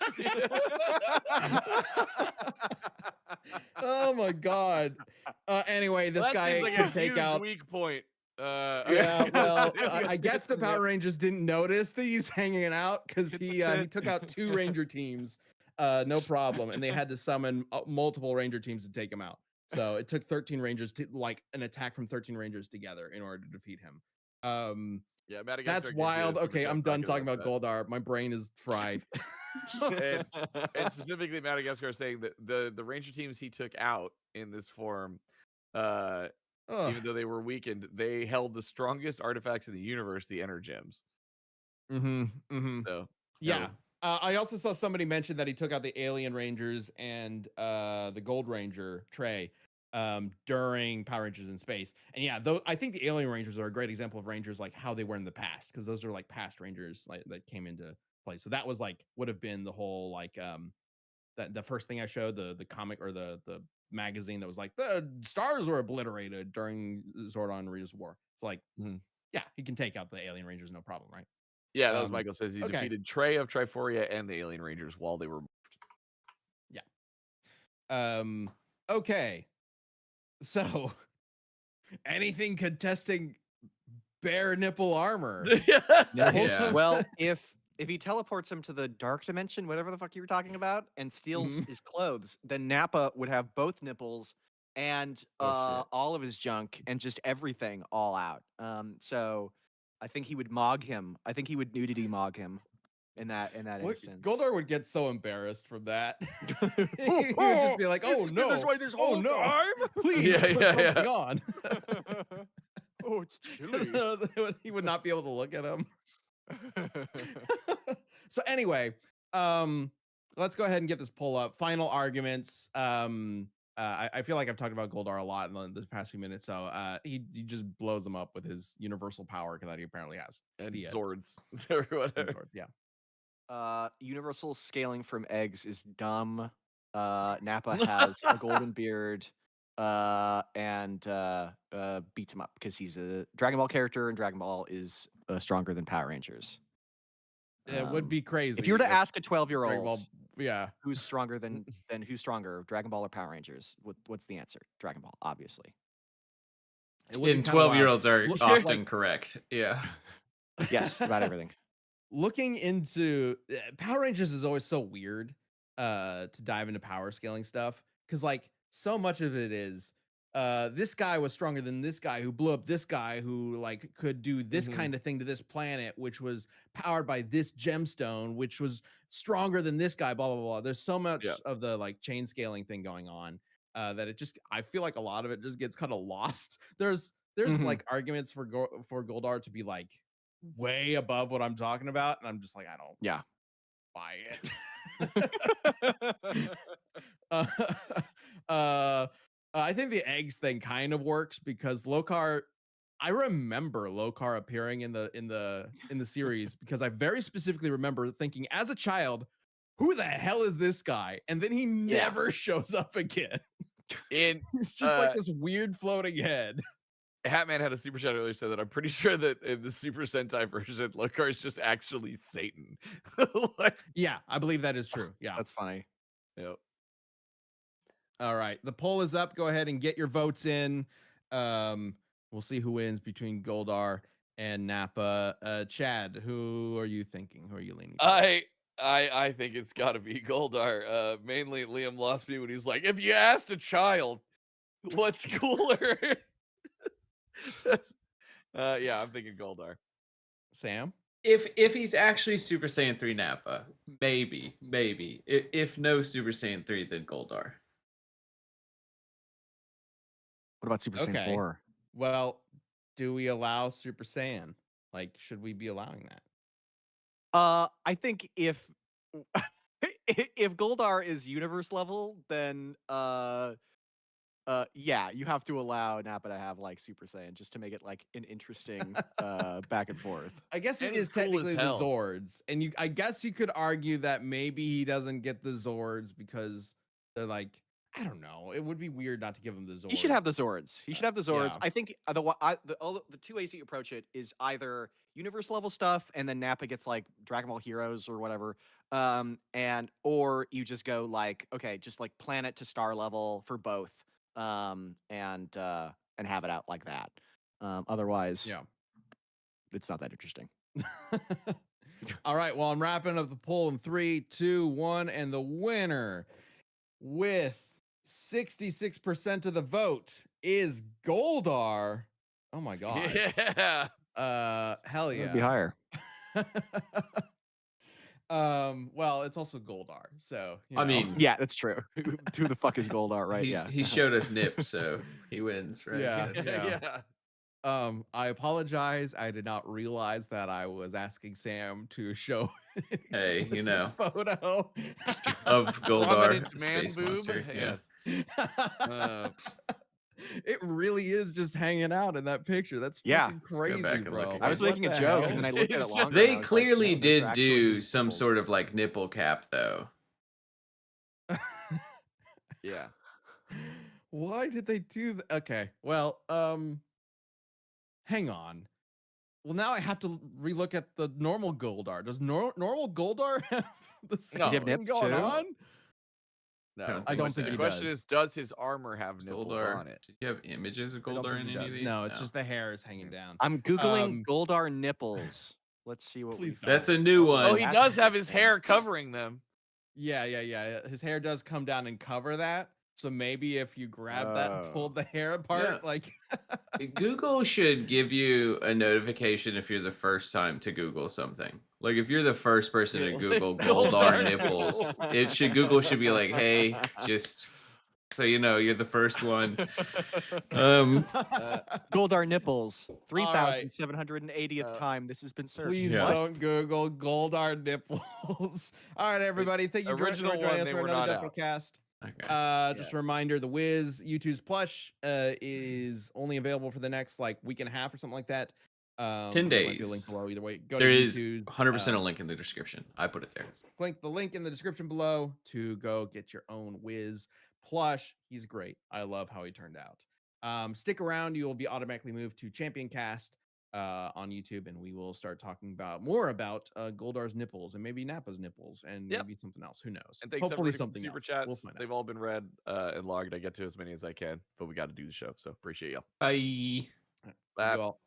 Oh my god. Anyway, this Well, that guy seems like can a take huge out. weak point. Yeah, well, I okay. guess the Power Rangers didn't notice that he's hanging out because he took out 2 Ranger teams, no problem, and they had to summon multiple Ranger teams to take him out. So it took 13 Rangers to like an attack from 13 Rangers together in order to defeat him. Yeah, Madagascar That's gives you a wild. super Okay, chat I'm done bracket talking about that. Goldar. My brain is fried. And specifically Madagascar saying that the Ranger teams he took out in this form, uh, Ugh. even though they were weakened, they held the strongest artifacts in the universe, the Energems. So Yeah. I also saw somebody mention that he took out the Alien Rangers and the Gold Ranger Trey during Power Rangers in Space. And yeah, though I think the Alien Rangers are a great example of Rangers like how they were in the past, because those are like past Rangers like that came into play. So that was like would have been the whole like that the first thing I showed, the comic or the magazine that was like the stars were obliterated during Zordon and Rita's War. It's like, yeah, he can take out the Alien Rangers, no problem, right? yeah, that was Michael says he Okay. defeated Trey of Triforia and the Alien Rangers while they were. Yeah. Okay. So anything contesting bare nipple armor. Yeah. Well, if he teleports him to the dark dimension, whatever the fuck you were talking about, and steals his clothes, then Nappa would have both nipples and all of his junk and just everything all out. So I think he would mog him. I think he would nudity mog him in that instance. Goldar would get so embarrassed from that. He would just be like, "Oh no! This way this Oh whole no! time? Please put something on." Oh, it's chilly. He would not be able to look at him. So anyway, let's go ahead and get this poll up. Final arguments. I feel like I've talked about Goldar a lot in the past few minutes. So he just blows them up with his universal power that he apparently has. And The, Zords. Or whatever. Zords, yeah. Universal scaling from eggs is dumb. Nappa has a golden beard and beats him up because he's a Dragon Ball character, and Dragon Ball is stronger than Power Rangers. It would be crazy. If you were to ask a Dragon 12-year-old, Ball, yeah, who's stronger than who's stronger, Dragon Ball or Power Rangers? What's the answer? Dragon Ball, obviously. it would be And kinda wild. 12-year-olds are Look, often like, correct. Yeah. Yes, about everything. looking into Power Rangers is always so weird to dive into power scaling stuff, because like so much of it is this guy was stronger than this guy who blew up this guy who like could do this kind of thing to this planet, which was powered by this gemstone, which was stronger than this guy, blah blah blah. There's so much of the like chain scaling thing going on that it just, I feel like a lot of it just gets kind of lost. There's like arguments for Goldar to be like way above what I'm talking about, and I'm just like, I don't buy it. I think the eggs thing kind of works because Lokar, I remember Lokar appearing in the series because I very specifically remember thinking as a child, who the hell is this guy? And then he never shows up again. It's just like this weird floating head. Hatman had a super chat earlier said that I'm pretty sure that in the Super Sentai version, Lokar is just actually Satan. Like, yeah, I believe that is true. Yeah, that's funny. Yep. All right, the poll is up. Go ahead and get your votes in. We'll see who wins between Goldar and Nappa. Chad, who are you thinking? Who are you leaning towards? I think it's got to be Goldar. Mainly Liam lost me when he's like, if you asked a child, what's cooler? Yeah, I'm thinking Goldar. Sam? If he's actually Super Saiyan 3 Nappa, maybe. If no Super Saiyan 3, then Goldar. What about Super Saiyan 4? Well, do we allow Super Saiyan? Like, should we be allowing that? I think if Goldar is universe level, then yeah, you have to allow Nappa to have like Super Saiyan just to make it like an interesting back and forth. I guess it And is it's cool as technically the hell. Zords, and I guess you could argue that maybe he doesn't get the Zords because they're like, I don't know. It would be weird not to give him the Zords. He should have the Zords. He should have the Zords. Yeah. I think the two ways that you approach it is either universe level stuff, and then Nappa gets like Dragon Ball Heroes or whatever, or you just go like, okay, just like planet to star level for both, and have it out like that. Otherwise, Yeah. it's not that interesting. All right. Well, I'm wrapping up the poll in 3, 2, 1, and the winner with 66% of the vote is Goldar. Oh my god. Yeah. Hell It'd be yeah. higher. Well, it's also Goldar, so you I know. mean, Yeah, that's true. Who the fuck is Goldar, right? he, Yeah. he showed us Nip, so he wins, right? Yeah. That's- Yeah. I apologize. I did not realize that I was asking Sam to show an Hey, you explicit know. photo Of Goldar, Prominent the man space boob. monster. Yeah. Yes. It really is just hanging out in that picture. That's Yeah. fucking Let's go crazy, back and bro. look Like, I was again. making what a the joke, hell? and then I looked at it longer. and I They was like, clearly no, those are did actually do his some nipples. sort of like nipple cap, though. Yeah. Why did they do that? Okay, well, hang on. Well, now I have to relook at the normal Goldar. Does normal Goldar have the same Does he have thing nips going too? on? No. I don't the think he question does. is, does his armor have nipples Goldar. on it? Did you have images of I don't Goldar think in he any of does. these? No, it's just the hair is hanging down. I'm googling Um, Goldar nipples. Let's see what we Please find. That's a new one. Oh, he that's does have his interesting. hair covering them. Yeah. His hair does come down and cover that. So maybe if you grab that and Oh. pulled the hair apart, like Google should give you a notification if you're the first time to Google something. Like if you're the first person to Google Goldar Goldar nipples, nipples. Google should be like, hey, just so you know, you're the first one. Goldar nipples. All right. 3,780th time this has been searched. Please Yeah. don't Google Goldar nipples. All right, everybody. Thank you for Original joining one, us they for were another not out. Deprocast. Okay. Just a reminder, the Wiz U2's plush is only available for the next like week and a half or something like that. 10 there might be a days. link below either way. Go There to is U2's 100% a link in the description. I put it there. Click the link in the description below to go get your own Wiz plush. He's great. I love how he turned out. Stick around. You will be automatically moved to Champion Cast on YouTube, and we will start talking more about Goldar's nipples and maybe Nappa's nipples and Yep. maybe something else. Who knows? And thanks Hopefully everybody for the something super else. chats. We'll find out. They've all been read and logged. I get to as many as I can, but we got to do the show, so appreciate y'all. Bye. Thank you all.